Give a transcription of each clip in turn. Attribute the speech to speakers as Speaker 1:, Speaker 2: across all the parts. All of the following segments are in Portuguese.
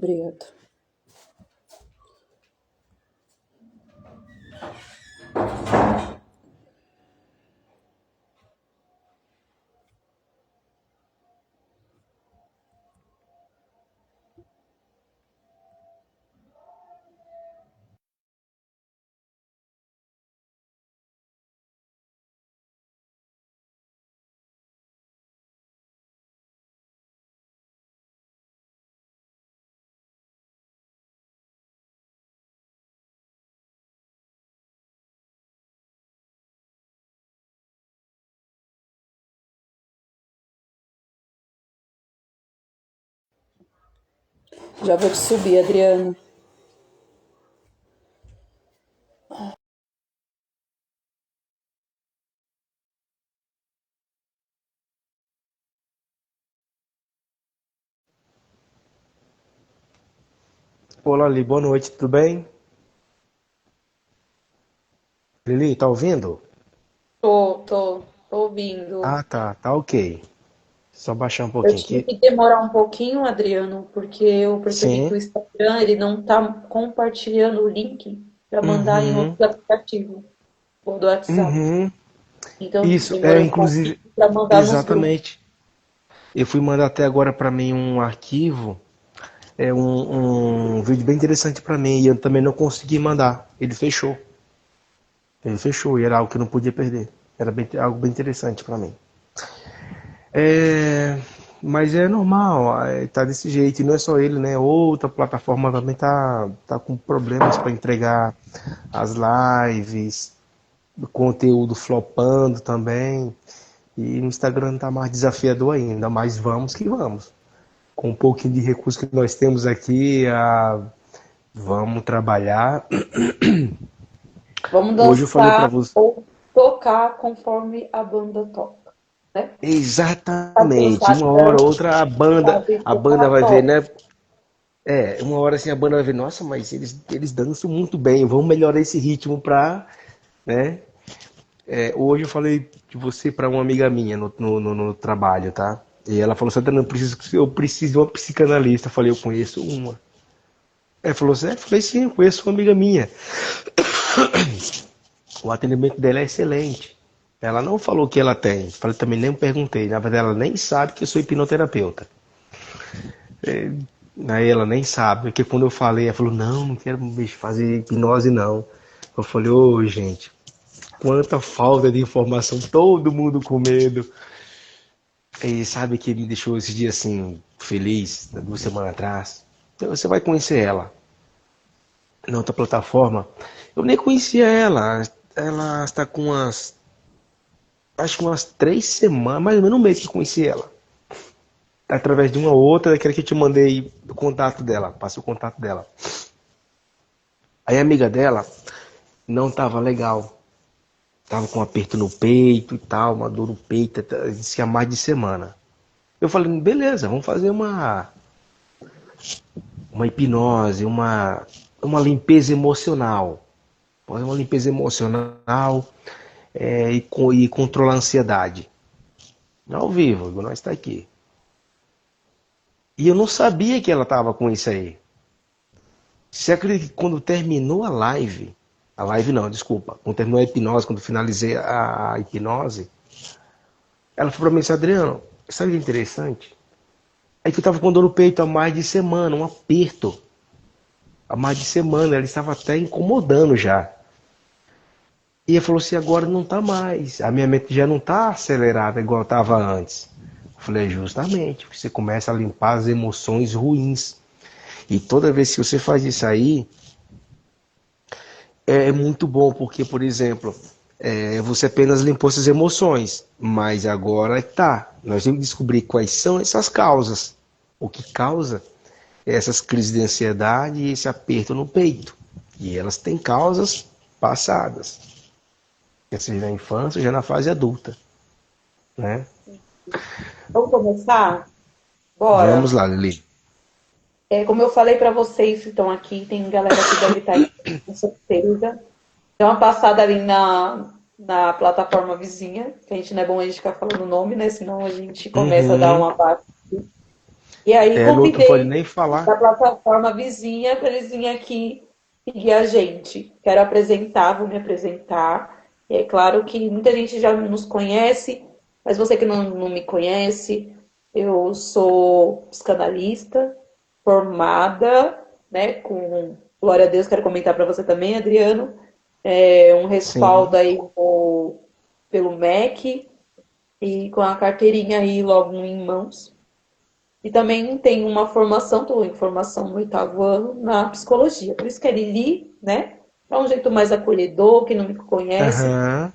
Speaker 1: Obrigado. Já vou te subir, Adriano.
Speaker 2: Olá, Lili, boa noite, tudo bem? Lili, tá ouvindo?
Speaker 1: Tô ouvindo.
Speaker 2: Ah, tá ok. Só baixar um
Speaker 1: Eu
Speaker 2: pouquinho
Speaker 1: tive
Speaker 2: aqui.
Speaker 1: que demorar um pouquinho, Adriano, porque eu percebi que o
Speaker 2: Sim.
Speaker 1: Instagram ele não tá compartilhando o link para mandar em
Speaker 2: Uhum.
Speaker 1: outro aplicativo, ou do WhatsApp.
Speaker 2: Uhum.
Speaker 1: Então
Speaker 2: Isso,
Speaker 1: demorei um pouquinho
Speaker 2: inclusive,
Speaker 1: para mandar nos grupos.
Speaker 2: exatamente. Eu fui mandar até agora para mim um arquivo, um vídeo bem interessante para mim e eu também não consegui mandar. Ele fechou. Ele fechou e era algo que eu não podia perder. Era algo bem interessante para mim. É, mas é normal, tá desse jeito, e não é só ele, né? Outra plataforma também tá com problemas para entregar as lives, o conteúdo flopando também. E o Instagram tá mais desafiador ainda, mas vamos que vamos. Com um pouquinho de recurso que nós temos aqui, vamos trabalhar.
Speaker 1: Vamos
Speaker 2: Hoje eu falei para
Speaker 1: dançar
Speaker 2: você.
Speaker 1: ou tocar conforme a banda toca, né? Sabe
Speaker 2: Exatamente,
Speaker 1: dançar
Speaker 2: uma hora ou
Speaker 1: tango,
Speaker 2: outra a banda,
Speaker 1: sabe
Speaker 2: a banda
Speaker 1: tocar
Speaker 2: vai ver,
Speaker 1: toque.
Speaker 2: né? Uma hora assim a banda vai ver, nossa, mas eles dançam muito bem, vamos melhorar esse ritmo pra, né? Hoje eu falei de você pra uma amiga minha no trabalho, tá? E ela falou, Santana, eu preciso de uma psicanalista. Eu falei, eu conheço uma. Ela falou, sério? Eu falei, sim, eu conheço uma amiga minha. O atendimento dela é excelente. Ela não falou que ela tem. Falei, também nem perguntei. Na verdade, ela nem sabe que eu sou hipnoterapeuta. Aí ela nem sabe, porque quando eu falei, ela falou, não, não quero fazer hipnose não. Eu falei, ô gente, quanta falta de informação, todo mundo com medo. E sabe que me deixou esse dia assim, feliz, 2 semanas atrás? Então você vai conhecer ela na outra plataforma. Eu nem conhecia ela. Ela está com acho que umas 3 semanas, mais ou menos um mês que eu conheci ela. Através de uma outra, daquela que eu te mandei o contato dela, passei o contato dela. Aí a amiga dela não tava legal. Tava com um aperto no peito e tal, uma dor no peito, disse que há mais de semana. Eu falei, beleza, vamos fazer uma hipnose, uma limpeza emocional. Fazer uma limpeza emocional e controlar a ansiedade. Ao vivo, igual nós está aqui. E eu não sabia que ela tava com isso aí. Você acredita que quando terminou a live não, desculpa, quando terminou a hipnose, quando finalizei a hipnose, ela falou pra mim assim, Adriano, sabe o que é interessante? É que eu tava com dor no peito há mais de semana, um aperto. Há mais de semana, ela estava até incomodando já. E ela falou assim, agora não tá mais. A minha mente já não tá acelerada igual estava antes. Eu falei, justamente, você começa a limpar as emoções ruins. E toda vez que você faz isso aí, é muito bom, porque, por exemplo, você apenas limpou essas emoções. Mas agora tá. Nós temos que descobrir quais são essas causas. O que causa essas crises de ansiedade e esse aperto no peito. E elas têm causas passadas, seja na infância, já na fase adulta, né?
Speaker 1: Vamos começar?
Speaker 2: Vamos
Speaker 1: Bora.
Speaker 2: lá, Lili.
Speaker 1: Como eu falei para vocês que estão aqui, tem galera que deve estar aí, com certeza. Dá uma passada ali na plataforma vizinha, que a gente não é bom a gente ficar falando o nome, né? Senão a gente começa a dar
Speaker 2: Uhum.
Speaker 1: uma baixa. E aí
Speaker 2: É, não pode
Speaker 1: convidei
Speaker 2: nem
Speaker 1: da
Speaker 2: falar.
Speaker 1: plataforma vizinha para eles virem aqui seguir a gente. Quero apresentar, vou me apresentar. E é claro que muita gente já nos conhece, mas você que não me conhece, eu sou psicanalista, formada, né, com glória a Deus, quero comentar para você também, Adriano, um respaldo
Speaker 2: Sim.
Speaker 1: aí pelo MEC e com a carteirinha aí logo em mãos. E também tem uma formação, estou em formação no 8º ano, na psicologia. Por isso que é Lili, né? É um jeito mais acolhedor, quem não me conhece,
Speaker 2: Aham.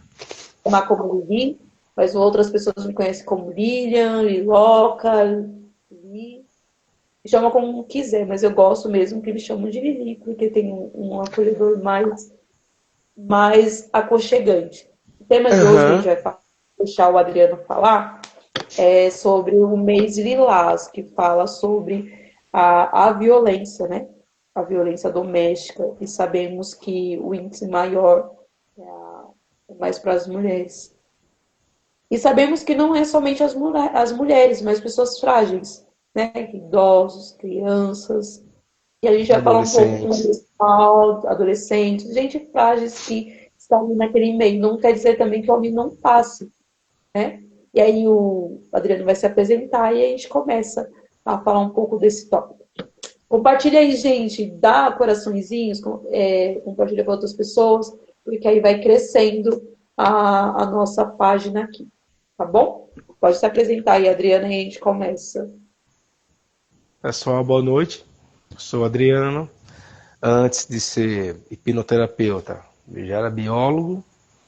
Speaker 1: chamar como Lili, mas outras pessoas me conhecem como Lilian, Liloca, Lili. Me chama como quiser, mas eu gosto mesmo que me chamam de Lili, porque tem um acolhedor mais aconchegante. O tema de hoje que a gente
Speaker 2: Aham.
Speaker 1: vai deixar o Adriano falar sobre o mês lilás, que fala sobre a violência, né? A violência doméstica. E sabemos que o índice maior é mais para as mulheres. E sabemos que não é somente as mulheres, mas pessoas frágeis, né? Idosos, crianças. E a gente vai falar um pouco com
Speaker 2: Adolescentes.
Speaker 1: adolescentes, gente frágeis que estão ali naquele meio. Não quer dizer também que o homem não passe, né? E aí o Adriano vai se apresentar e a gente começa a falar um pouco desse tópico. Compartilha aí, gente, dá coraçõezinhos, compartilha para outras pessoas, porque aí vai crescendo a nossa página aqui, tá bom? Pode se apresentar aí, Adriana, e a gente começa.
Speaker 2: Pessoal, boa noite. Sou Adriano. Antes de ser hipnoterapeuta, eu já era biólogo.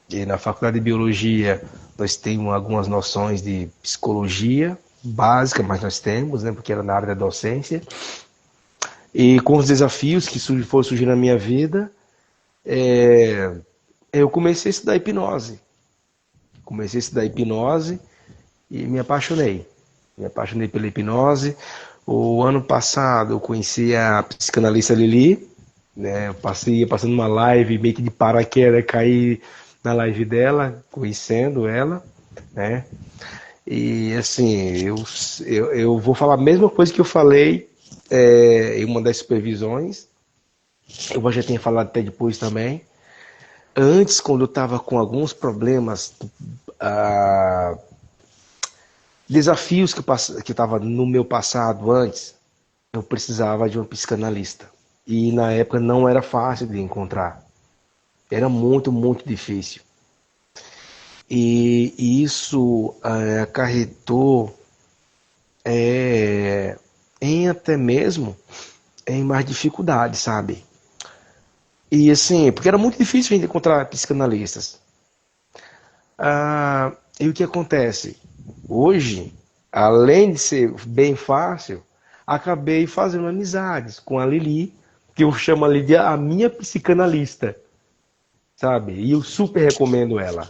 Speaker 2: E na faculdade de biologia nós temos algumas noções de psicologia básica, mas nós temos, né, porque era na área da docência. E com os desafios que foram surgindo na minha vida, é, eu comecei a estudar hipnose. Comecei a estudar hipnose e me apaixonei. Me apaixonei pela hipnose. O ano passado eu conheci a psicanalista Lili, né? Eu passando uma live meio que de paraquedas, caí na live dela, conhecendo ela, né? E assim, eu vou falar a mesma coisa que eu falei em uma das supervisões. Eu já tinha falado até depois também. Antes, quando eu estava com alguns problemas, ah, desafios que estava no meu passado antes, eu precisava de um psicanalista. E na época não era fácil de encontrar. Era muito, muito difícil. E isso acarretou em até mesmo em mais dificuldades, sabe? E assim, porque era muito difícil a gente encontrar psicanalistas. E o que acontece? Hoje, além de ser bem fácil, acabei fazendo amizades com a Lili, que eu chamo ali de a minha psicanalista, sabe? E eu super recomendo ela.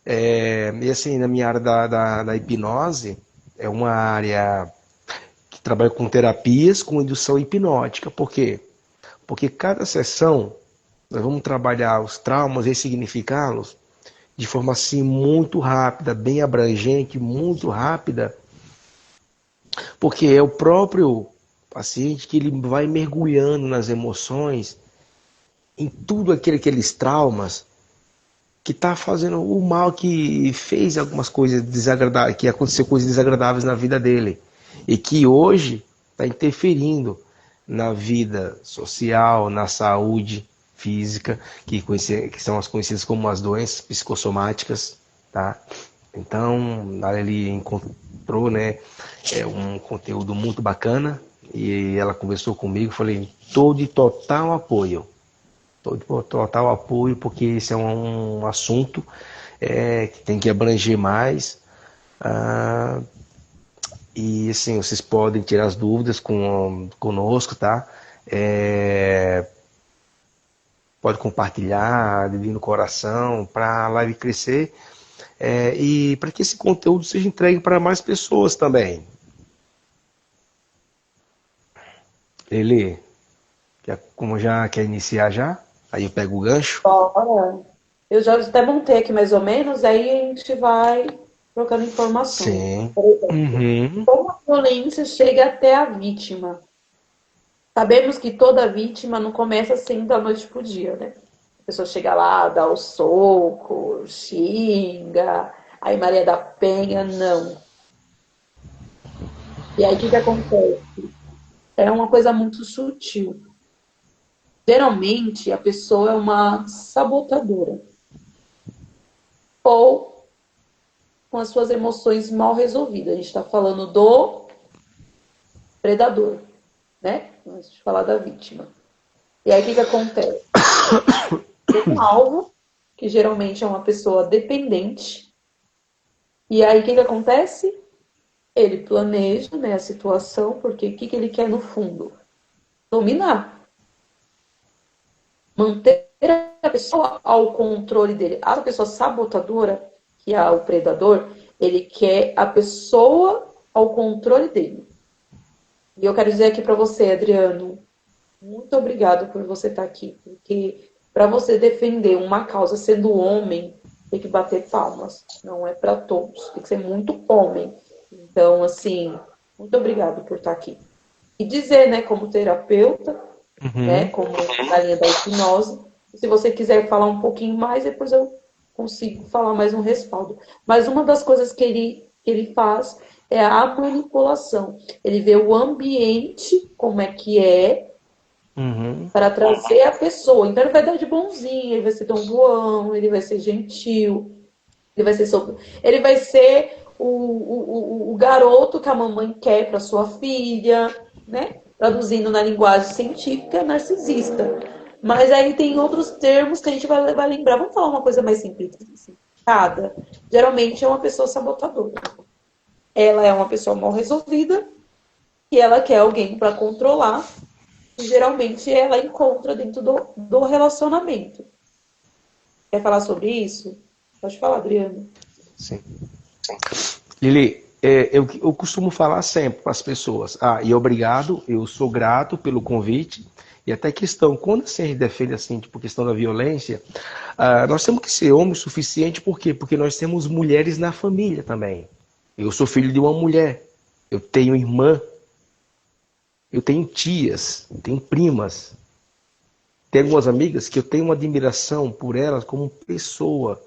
Speaker 2: E assim, na minha área da hipnose, é uma área que trabalha com terapias com indução hipnótica. Por quê? Porque cada sessão nós vamos trabalhar os traumas, ressignificá-los de forma assim muito rápida, bem abrangente, muito rápida, porque é o próprio paciente que ele vai mergulhando nas emoções, em tudo aqueles traumas que está fazendo o mal, que fez algumas coisas desagradáveis, que aconteceu coisas desagradáveis na vida dele e que hoje está interferindo na vida social, na saúde física, que são as conhecidas como as doenças psicossomáticas, tá? Então, ele encontrou, né, um conteúdo muito bacana e ela conversou comigo, falei, estou de total apoio. Estou de total apoio, porque esse é um assunto que tem que abranger mais. ah, e assim, vocês podem tirar as dúvidas conosco, tá? É, pode compartilhar, dedinho no coração, para a live crescer e para que esse conteúdo seja entregue para mais pessoas também. Ele, como já quer iniciar já, aí eu pego o gancho.
Speaker 1: Bora. Eu já até montei aqui mais ou menos, aí a gente vai. trocando informações.
Speaker 2: Sim.
Speaker 1: Por exemplo,
Speaker 2: Uhum.
Speaker 1: como a violência chega até a vítima? Sabemos que toda vítima não começa assim da noite pro dia, né? A pessoa chega lá, dá o soco, xinga, aí Maria da Penha, não. E aí o que que acontece? É uma coisa muito sutil. Geralmente a pessoa é uma sabotadora ou com as suas emoções mal resolvidas. A gente está falando do predador, né? Antes de falar da vítima. E aí o que que acontece? Tem um alvo, que geralmente é uma pessoa dependente. E aí o que que acontece? Ele planeja, né, a situação, porque o que que ele quer no fundo? Dominar. Manter a pessoa ao controle dele. A pessoa sabotadora, que é o predador, ele quer a pessoa ao controle dele. E eu quero dizer aqui para você, Adriano, muito obrigado por você estar aqui, porque para você defender uma causa sendo homem, tem que bater palmas. Não é para todos, tem que ser muito homem. Então, assim, muito obrigado por estar aqui. E dizer, né, como terapeuta, né,
Speaker 2: Uhum.
Speaker 1: como na linha da hipnose. Se você quiser falar um pouquinho mais, depois eu consigo falar mais um respaldo. Mas uma das coisas que ele faz é a manipulação. Ele vê o ambiente, como é que é,
Speaker 2: Uhum.
Speaker 1: para trazer a pessoa. Então ele vai dar de bonzinho, ele vai ser Dom João, ele vai ser gentil, ele vai ser sobre... ele vai ser o garoto que a mamãe quer para sua filha, né? Traduzindo na linguagem científica, narcisista. Mas aí tem outros termos que a gente vai lembrar. Vamos falar uma coisa mais simplificada. Geralmente é uma pessoa sabotadora. Ela é uma pessoa mal resolvida e ela quer alguém para controlar. E geralmente ela encontra dentro do relacionamento. Quer falar sobre isso? Pode falar, Adriano.
Speaker 2: Sim. Lili, eu costumo falar sempre para as pessoas, e obrigado, eu sou grato pelo convite, e até questão, quando assim, a gente defende assim, tipo, questão da violência, nós temos que ser homens o suficiente, por quê? Porque nós temos mulheres na família também. Eu sou filho de uma mulher, eu tenho irmã, eu tenho tias, tenho primas, tenho algumas amigas que eu tenho uma admiração por elas como pessoa.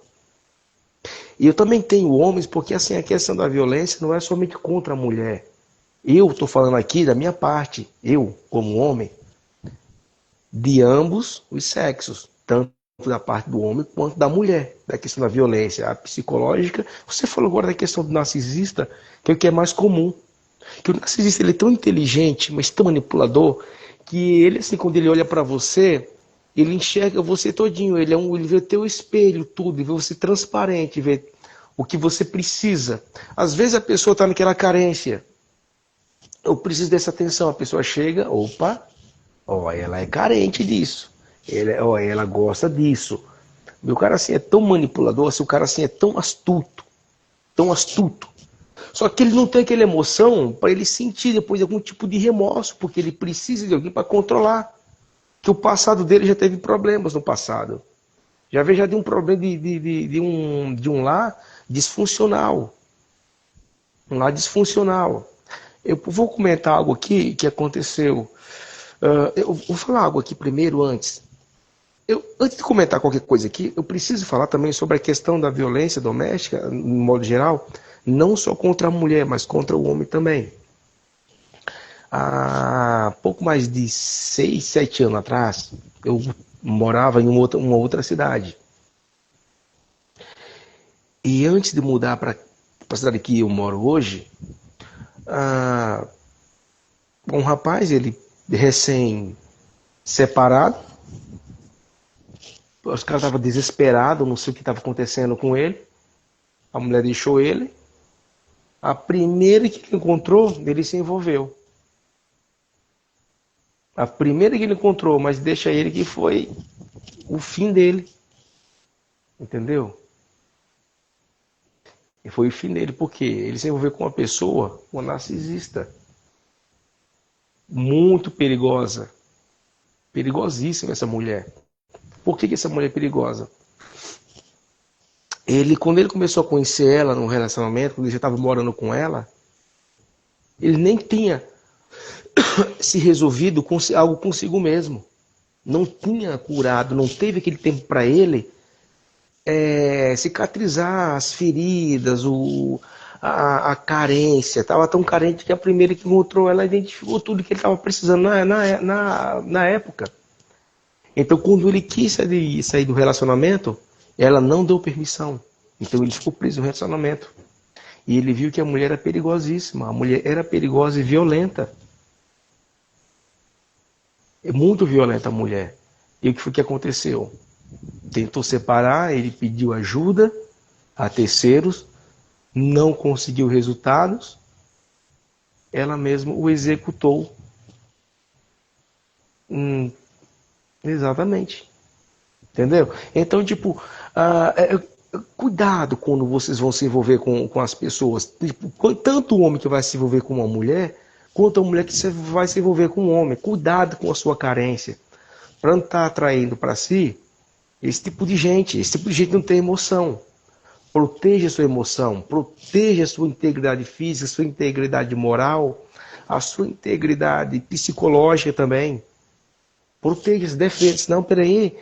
Speaker 2: E eu também tenho homens, porque assim, a questão da violência não é somente contra a mulher. Eu estou falando aqui da minha parte, eu, como homem, de ambos os sexos, tanto da parte do homem quanto da mulher, da questão da violência, a psicológica. Você falou agora da questão do narcisista, que é o que é mais comum. Que o narcisista ele é tão inteligente, mas tão manipulador, que ele, assim, quando ele olha para você, ele enxerga você todinho, ele vê o teu espelho, tudo, ele vê você transparente, vê o que você precisa. Às vezes a pessoa está naquela carência, eu preciso dessa atenção, a pessoa chega, opa, ó, ela é carente disso, ela gosta disso. E o cara assim é tão manipulador, assim, o cara assim é tão astuto. Só que ele não tem aquela emoção para ele sentir depois algum tipo de remorso, porque ele precisa de alguém para controlar. Que o passado dele já teve problemas no passado. Já de um problema de um lar disfuncional. Um lar disfuncional. Eu vou comentar algo aqui que aconteceu. Eu vou falar algo aqui primeiro antes. Antes de comentar qualquer coisa aqui, eu preciso falar também sobre a questão da violência doméstica, no modo geral, não só contra a mulher, mas contra o homem também. Há pouco mais de 6, 7 anos atrás, eu morava em uma outra cidade. E antes de mudar para a cidade que eu moro hoje, ah, um rapaz, ele recém-separado, os caras estavam desesperados, não sei o que estava acontecendo com ele. A mulher deixou ele. A primeira que ele encontrou, ele se envolveu. A primeira que ele encontrou, mas deixa ele que foi o fim dele. Entendeu? E foi o fim dele, porque ele se envolveu com uma pessoa, uma narcisista, muito perigosa. Perigosíssima essa mulher. Por que essa mulher é perigosa? Quando ele começou a conhecer ela num relacionamento, quando ele já estava morando com ela, ele nem tinha se resolvido com algo consigo mesmo. Não tinha curado, não teve aquele tempo para ele cicatrizar as feridas, a carência. Estava tão carente que a primeira que encontrou ela identificou tudo que ele estava precisando na época. Então, quando ele quis sair do relacionamento, ela não deu permissão. Então, ele ficou preso no relacionamento. E ele viu que a mulher era perigosíssima. A mulher era perigosa e violenta. É muito violenta a mulher. E o que foi que aconteceu? Tentou separar, ele pediu ajuda a terceiros, não conseguiu resultados, ela mesma o executou. Exatamente. Entendeu? Então, tipo, cuidado quando vocês vão se envolver com as pessoas. Tipo, tanto o homem que vai se envolver com uma mulher, quanto a mulher que vai se envolver com um homem. Cuidado com a sua carência. Para não estar atraindo para si esse tipo de gente. Esse tipo de gente não tem emoção. Proteja a sua emoção, proteja a sua integridade física, a sua integridade moral, a sua integridade psicológica também. Proteja, se defenda. Senão, peraí,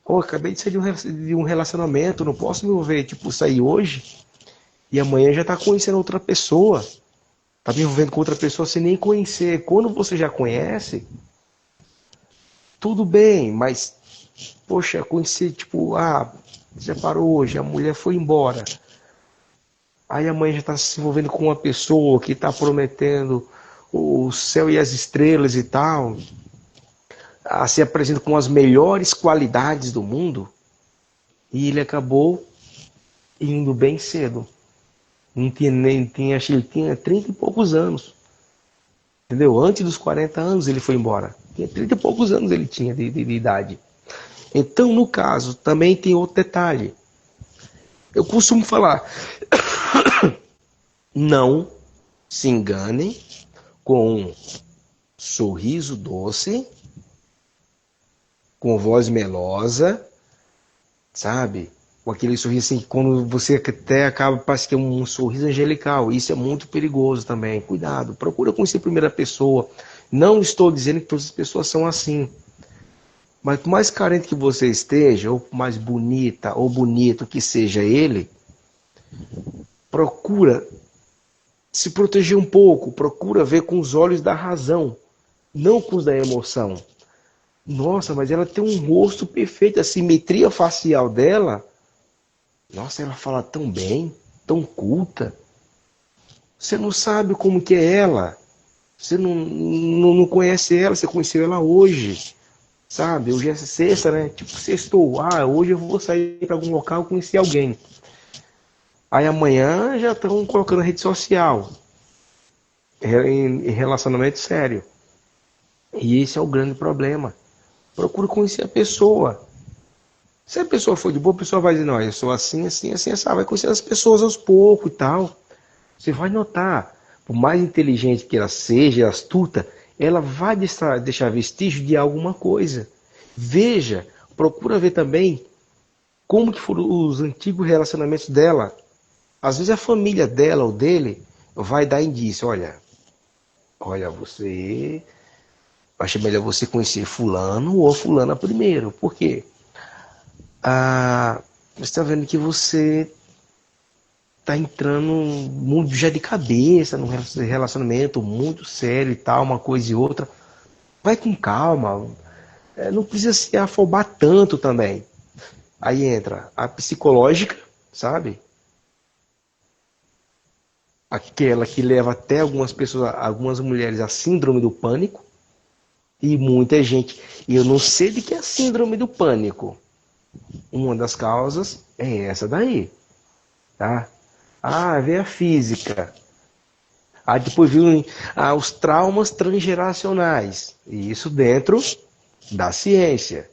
Speaker 2: acabei de sair de um relacionamento, não posso me envolver, tipo, sair hoje e amanhã já está conhecendo outra pessoa. Está me envolvendo com outra pessoa sem nem conhecer. Quando você já conhece, tudo bem, mas, poxa, conhecer, tipo, separou hoje, a mulher foi embora. Aí a mãe já está se envolvendo com uma pessoa que está prometendo o céu e as estrelas e tal, se apresenta com as melhores qualidades do mundo, e ele acabou indo bem cedo. Não tinha nem, acho que ele tinha 30 e poucos anos. Entendeu? Antes dos 40 anos ele foi embora. Tinha 30 e poucos anos ele tinha de idade. Então, no caso, também tem outro detalhe. Eu costumo falar, não se enganem com um sorriso doce, com voz melosa, sabe? Com aquele sorriso assim, que quando você até acaba, parece que é um sorriso angelical. Isso é muito perigoso também. Cuidado, procura conhecer a primeira pessoa. Não estou dizendo que todas as pessoas são assim. Mas por mais carente que você esteja, ou mais bonita ou bonito que seja ele, procura se proteger um pouco, procura ver com os olhos da razão, não com os da emoção. Nossa, mas ela tem um rosto perfeito, a simetria facial dela. Nossa, ela fala tão bem, tão culta. Você não sabe como que é ela. Você não conhece ela, você conheceu ela hoje. Sabe? Hoje é sexta, né? Tipo, sextou. Hoje eu vou sair para algum local e conhecer alguém. Aí amanhã já estão colocando na rede social. Em relacionamento sério. E esse é o grande problema. Procure conhecer a pessoa. Se a pessoa for de boa, a pessoa vai dizer, não, eu sou assim, assim, assim, assim. Vai conhecer as pessoas aos poucos e tal. Você vai notar, por mais inteligente que ela seja, astuta, ela vai deixar vestígio de alguma coisa. Veja, procura ver também como que foram os antigos relacionamentos dela. Às vezes a família dela ou dele vai dar indício, olha, você acha melhor você conhecer fulano ou fulana primeiro. Por quê? Você está vendo que você está entrando muito já de cabeça num relacionamento muito sério e tal, uma coisa e outra. Vai com calma, não precisa se afobar tanto também. Aí entra a psicológica, sabe? Aquela que leva até algumas pessoas, algumas mulheres, a síndrome do pânico. E muita gente. E eu não sei de que é a síndrome do pânico. Uma das causas é essa daí. Tá? Vem a física. Depois viu os traumas transgeracionais. E isso dentro da ciência.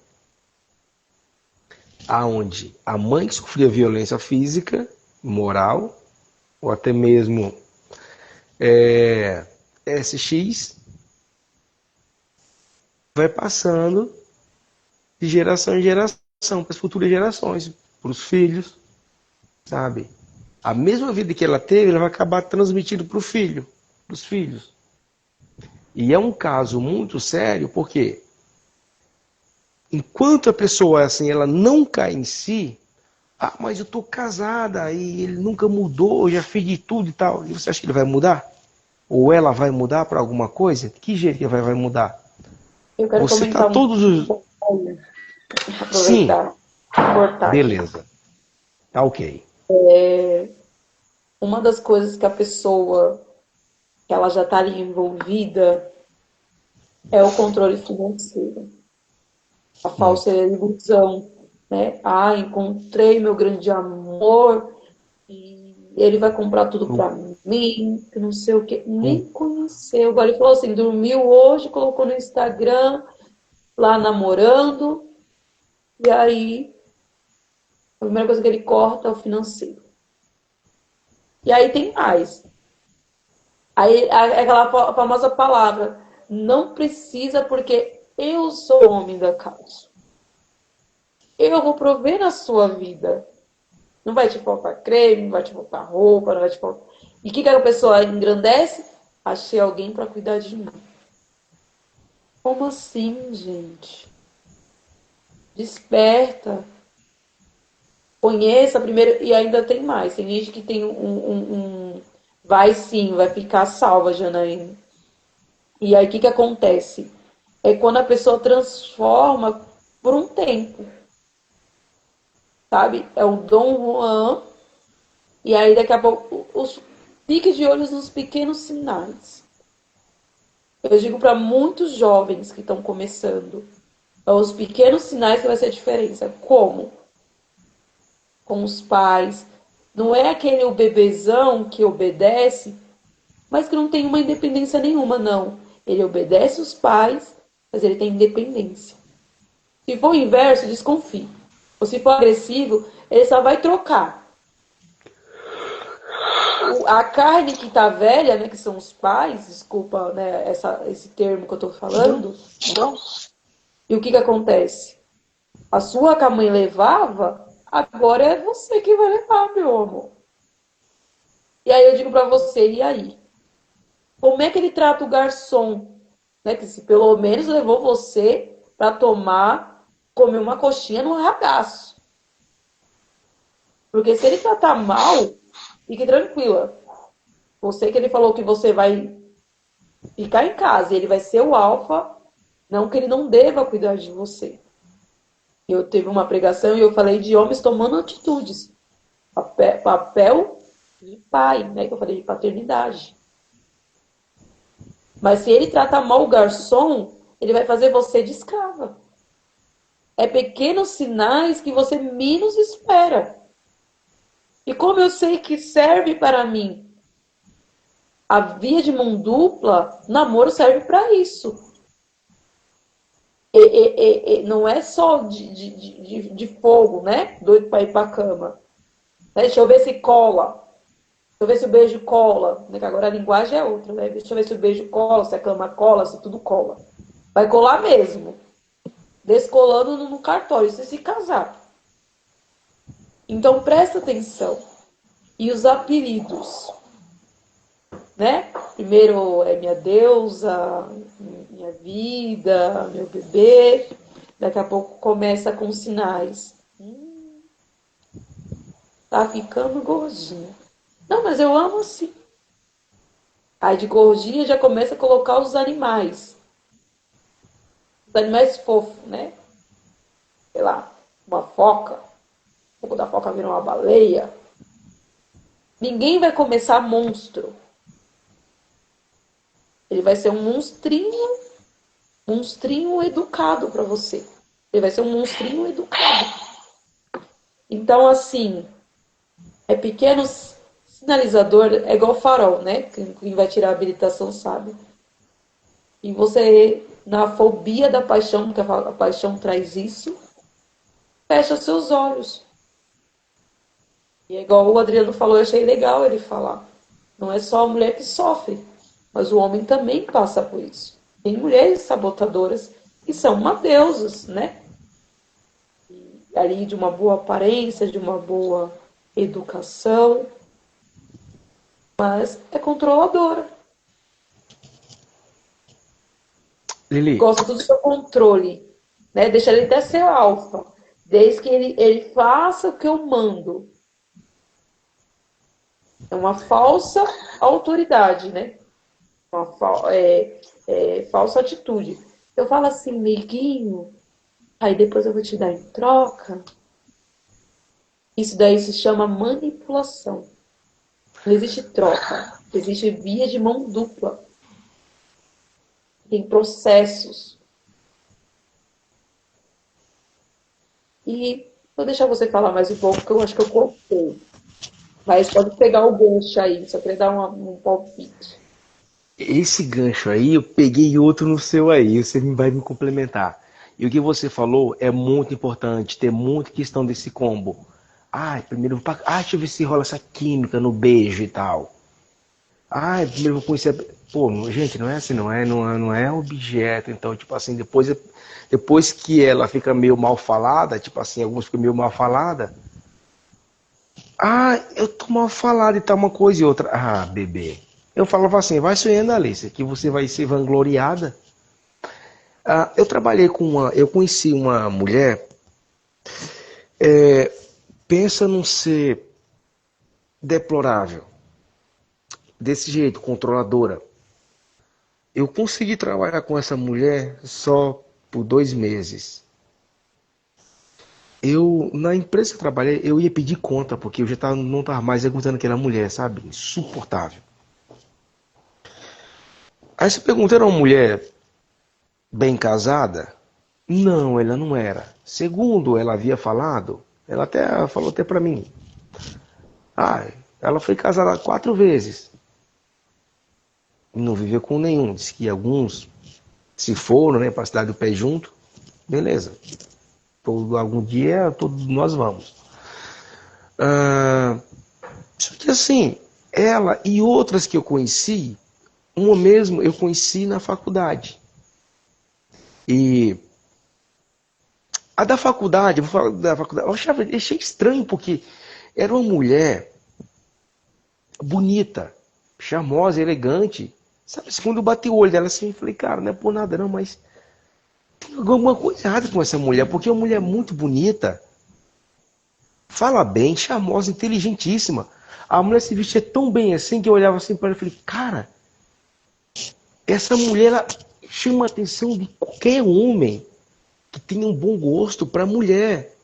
Speaker 2: Aonde a mãe que sofria violência física, moral, ou até mesmo SX, vai passando de geração em geração para as futuras gerações, para os filhos. sabe? A mesma vida que ela teve, ela vai acabar transmitindo para o filho, para os filhos. E é um caso muito sério, porque enquanto a pessoa assim, ela não cai em si, ah, mas eu tô casada e ele nunca mudou, eu já fiz de tudo e tal. E você acha que ele vai mudar? Ou ela vai mudar para alguma coisa? Que jeito que vai mudar?
Speaker 1: Eu quero
Speaker 2: Você tá
Speaker 1: comentar um
Speaker 2: todos os.
Speaker 1: pouco,
Speaker 2: Sim,
Speaker 1: aproveitar, cortar aqui.
Speaker 2: beleza. Tá ok.
Speaker 1: Uma das coisas que a pessoa, que ela já está ali envolvida, é o controle financeiro. A falsa ilusão, né? Ah, encontrei meu grande amor e ele vai comprar tudo
Speaker 2: O,
Speaker 1: para mim, que não sei o que.
Speaker 2: o,
Speaker 1: Nem conheceu. Agora ele falou assim, dormiu hoje, colocou no Instagram, lá namorando, e aí a primeira coisa que ele corta é o financeiro. E aí tem mais. Aí aquela famosa palavra, não precisa porque eu sou o homem da causa. Eu vou prover na sua vida. Não vai te faltar creme, não vai te faltar roupa, não vai te faltar. E o que a pessoa engrandece? Achei alguém para cuidar de mim. Como assim, gente? Desperta. Conheça primeiro. E ainda tem mais. Tem gente que tem vai sim, vai ficar salva, Janaína. E aí o que acontece? É quando a pessoa transforma por um tempo. Sabe? É o Dom Juan. E aí daqui a pouco os piques de olhos nos pequenos sinais. Eu digo para muitos jovens que estão começando, os pequenos sinais que vai ser a diferença. Como? Com os pais. Não é aquele o bebezão que obedece, mas que não tem uma independência nenhuma, não. Ele obedece os pais, mas ele tem independência. Se for o inverso, desconfie. Ou se for agressivo, ele só vai trocar. A carne que tá velha, né, que são os pais, desculpa, né, esse termo que eu tô falando, e o que acontece? A sua que a mãe levava, agora é você que vai levar, meu amor. E aí eu digo pra você, e aí? Como é que ele trata o garçom? Né, que se pelo menos levou você pra comer uma coxinha no ragaço. Porque se ele tratar mal, fique tranquila. Você que ele falou que você vai ficar em casa e ele vai ser o alfa, não que ele não deva cuidar de você. Eu teve uma pregação e eu falei de homens tomando atitudes. Papel de pai, né? Que eu falei de paternidade. Mas se ele trata mal o garçom, ele vai fazer você de escrava. É pequenos sinais que você menos espera. E como eu sei que serve para mim a via de mão dupla, namoro serve para isso. Não é só de fogo, né? Doido para ir para a cama. Deixa eu ver se cola. Deixa eu ver se o beijo cola. Né? Que agora a linguagem é outra, né? Deixa eu ver se o beijo cola, se a cama cola, se tudo cola. Vai colar mesmo. Descolando no cartório, se casar. Então presta atenção. E os apelidos, né? Primeiro é minha deusa, minha vida, meu bebê. Daqui a pouco começa com sinais. Tá ficando gordinha. Não, mas eu amo assim. Aí de gordinha já começa a colocar os animais. Os animais fofos, né? Sei lá, uma foca. Um pouco da foca vira uma baleia. Ninguém vai começar monstro. Ele vai ser um monstrinho educado para você. Ele vai ser um monstrinho educado. Então, assim, é pequenos sinalizador, é igual farol, né? Quem vai tirar a habilitação sabe. E você, na fobia da paixão, que a paixão traz isso, fecha seus olhos. E é igual o Adriano falou, eu achei legal ele falar. Não é só a mulher que sofre, mas o homem também passa por isso. Tem mulheres sabotadoras que são uma deusas, né? E ali de uma boa aparência, de uma boa educação, mas é controladora.
Speaker 2: Lili,
Speaker 1: Gosta do seu controle, né? Deixa ele até ser alfa, desde que ele faça o que eu mando. É uma falsa autoridade, né? Uma falsa atitude. Eu falo assim, neguinho, aí depois eu vou te dar em troca. Isso daí se chama manipulação. Não existe troca, existe via de mão dupla. Tem processos. E vou deixar você falar mais um pouco, porque eu acho que eu cortei. Mas pode pegar o gancho aí, só queria dar um palpite.
Speaker 2: esse gancho aí, eu peguei outro no seu aí, você vai me complementar. E o que você falou é muito importante, ter muita questão desse combo. Ah, primeiro, deixa eu ver se rola essa química no beijo e tal. Ah, primeiro eu vou conhecer. Pô, gente, não é assim, não é objeto. Então, tipo assim, depois que ela fica meio mal falada, tipo assim, alguns ficam meio mal falada. Ah, eu tô mal falado e tal, uma coisa e outra. Ah, bebê. Eu falava assim, vai sonhando, Alice, que você vai ser vangloriada. Eu conheci uma mulher, pensa num ser deplorável, desse jeito, controladora. Eu consegui trabalhar com essa mulher só por 2 meses. Na empresa que eu trabalhei, eu ia pedir conta, porque eu já não estava mais aguentando aquela mulher, sabe? Insuportável. Aí você pergunta, era uma mulher bem casada? Não, ela não era. Segundo ela havia falado, ela até falou até para mim. Ah, ela foi casada 4 vezes. Não viveu com nenhum. Diz que alguns se foram, né, para a cidade do pé junto. Beleza. Algum dia todos nós vamos. Ah, só que assim, ela e outras que eu conheci, uma mesmo eu conheci na faculdade. E a da faculdade, eu vou falar da faculdade, achei estranho porque era uma mulher bonita, charmosa, elegante. Sabe, quando eu bati o olho dela assim, eu falei, cara, não é por nada não, mas tem alguma coisa errada com essa mulher, porque é uma mulher muito bonita, fala bem, charmosa, inteligentíssima. A mulher se vestia tão bem assim que eu olhava assim para ela e falei, cara, essa mulher ela chama a atenção de qualquer homem que tenha um bom gosto para mulher.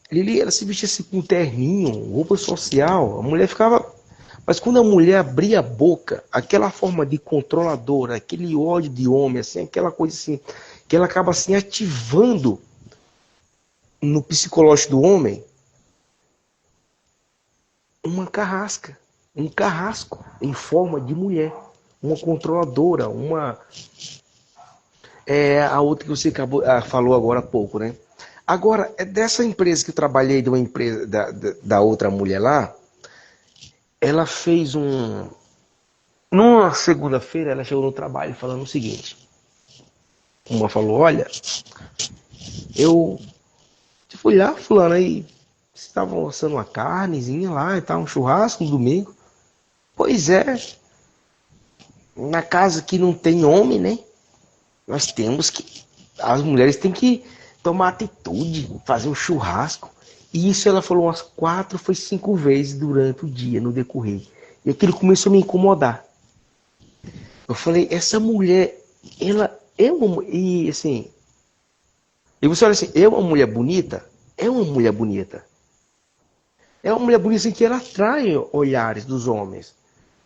Speaker 2: Lili, ela se vestia assim com um terninho, roupa social, a mulher ficava. Mas quando a mulher abria a boca, aquela forma de controladora, aquele ódio de homem, assim, aquela coisa assim, que ela acaba assim ativando no psicológico do homem uma carrasca, um carrasco em forma de mulher, uma controladora, a outra que você falou agora há pouco, né? Agora, dessa empresa que eu trabalhei, de uma empresa da outra mulher lá, ela fez um. Numa segunda-feira, ela chegou no trabalho falando o seguinte: uma falou, olha, eu fui lá, fulano, aí estavam assando uma carnezinha lá e tal, um churrasco no domingo. Pois é, na casa que não tem homem, né? Nós temos que. As mulheres têm que tomar atitude, fazer um churrasco. E isso ela falou umas 4, foi 5 vezes durante o dia, no decorrer. E aquilo começou a me incomodar. Eu falei, essa mulher, ela é uma. E assim. E você olha assim, é uma mulher bonita? É uma mulher bonita. É uma mulher bonita assim, que ela atrai olhares dos homens.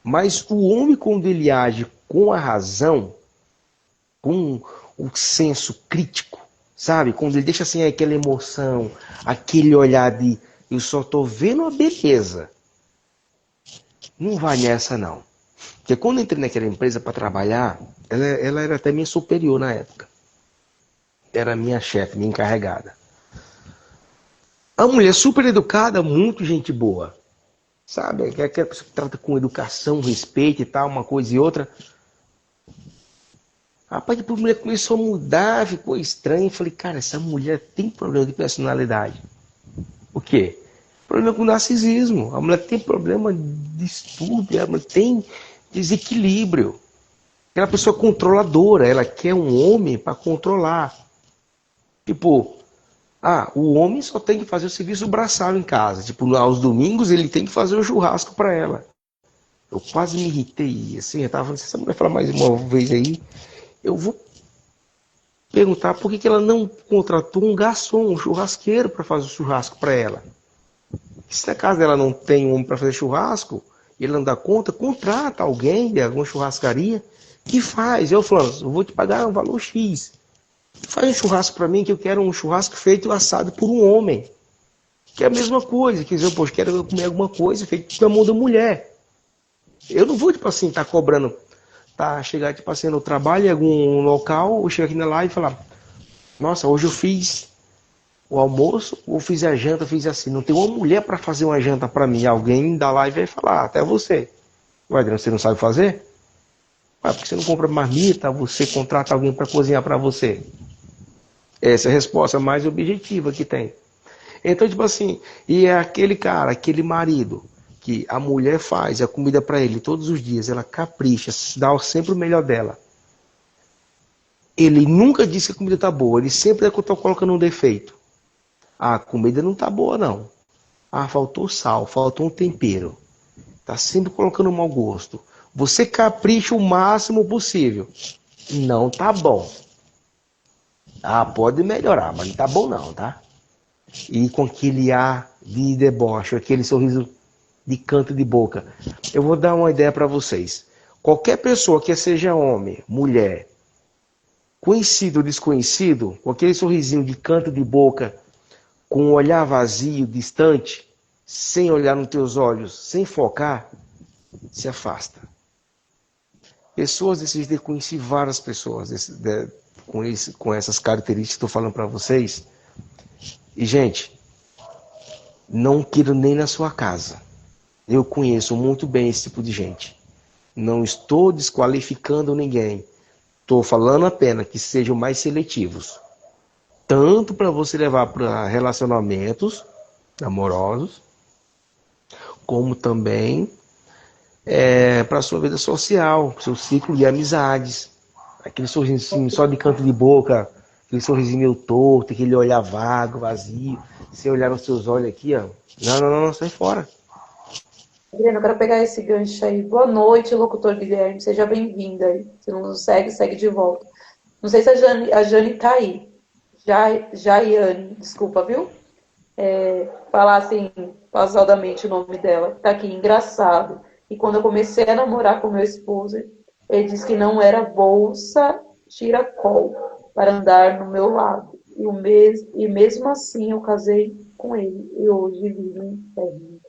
Speaker 2: Mas o homem, quando ele age com a razão, com o senso crítico, sabe? Quando ele deixa assim aquela emoção, aquele olhar de eu só tô vendo a beleza. Não vai nessa não. Porque quando eu entrei naquela empresa para trabalhar, ela era até minha superior na época. Era minha chefe, minha encarregada. A mulher super educada, muito gente boa. Sabe? Aquela pessoa que trata com educação, respeito e tal, uma coisa e outra. Rapaz, depois a mulher começou a mudar, ficou estranho. Eu falei, cara, essa mulher tem problema de personalidade. O quê? problema com narcisismo. A mulher tem problema de distúrbio, ela tem desequilíbrio. Aquela pessoa controladora, ela quer um homem para controlar. Tipo, o homem só tem que fazer o serviço braçal em casa. Tipo, aos domingos ele tem que fazer o churrasco para ela. Eu quase me irritei, assim, eu tava falando, se essa mulher falar mais uma vez aí, eu vou perguntar por que ela não contratou um garçom, um churrasqueiro para fazer o churrasco para ela. Se na casa dela não tem um homem para fazer churrasco, ele não dá conta, contrata alguém de alguma churrascaria que faz. Eu falo, eu vou te pagar um valor X. Faz um churrasco para mim, que eu quero um churrasco feito assado por um homem. Que é a mesma coisa, quer dizer, poxa, quero comer alguma coisa feita pela mão da mulher. Eu não vou, tipo assim, estar cobrando, chegar, tipo assim, no trabalho em algum local, ou chegar aqui na live e falar, nossa, hoje eu fiz o almoço, ou fiz a janta, fiz assim. Não tem uma mulher para fazer uma janta para mim. Alguém da live vai falar, até você. Ué, Adriano, você não sabe fazer? Ué, porque você não compra marmita, você contrata alguém para cozinhar para você. Essa é a resposta mais objetiva que tem. Então, tipo assim, e é aquele cara, aquele marido, que a mulher faz a comida para ele todos os dias, ela capricha, dá sempre o melhor dela. Ele nunca disse que a comida tá boa, ele sempre está colocando um defeito. A comida não tá boa, não. Faltou sal, faltou um tempero. Tá sempre colocando um mau gosto. Você capricha o máximo possível. Não tá bom. Pode melhorar, mas não tá bom não, tá? E com aquele ar de deboche, aquele sorriso de canto de boca. Eu vou dar uma ideia para vocês. Qualquer pessoa que seja homem, mulher, conhecido ou desconhecido, com aquele sorrisinho de canto de boca, com um olhar vazio, distante, sem olhar nos teus olhos, sem focar, se afasta. Pessoas desse jeito, eu conheci várias pessoas com essas características que estou falando para vocês. E, gente, não quero nem na sua casa. Eu conheço muito bem esse tipo de gente. Não estou desqualificando ninguém. Estou falando apenas que sejam mais seletivos. Tanto para você levar para relacionamentos amorosos, como também para a sua vida social, seu ciclo de amizades. Aquele sorrisinho só de canto de boca, aquele sorrisinho meio torto, aquele olhar vago, vazio. Se olhar nos seus olhos aqui, ó. Não, sai fora.
Speaker 1: Adriana, eu quero pegar esse gancho aí. Boa noite, locutor Guilherme. Seja bem-vinda aí. Se não nos segue, segue de volta. Não sei se a Jane tá aí. Jaiane, desculpa, viu? Falar assim, pausadamente o nome dela. Tá aqui, engraçado. E quando eu comecei a namorar com meu esposo, ele disse que não era bolsa tiracol para andar no meu lado. E mesmo assim eu casei com ele. E hoje vivo em inferno.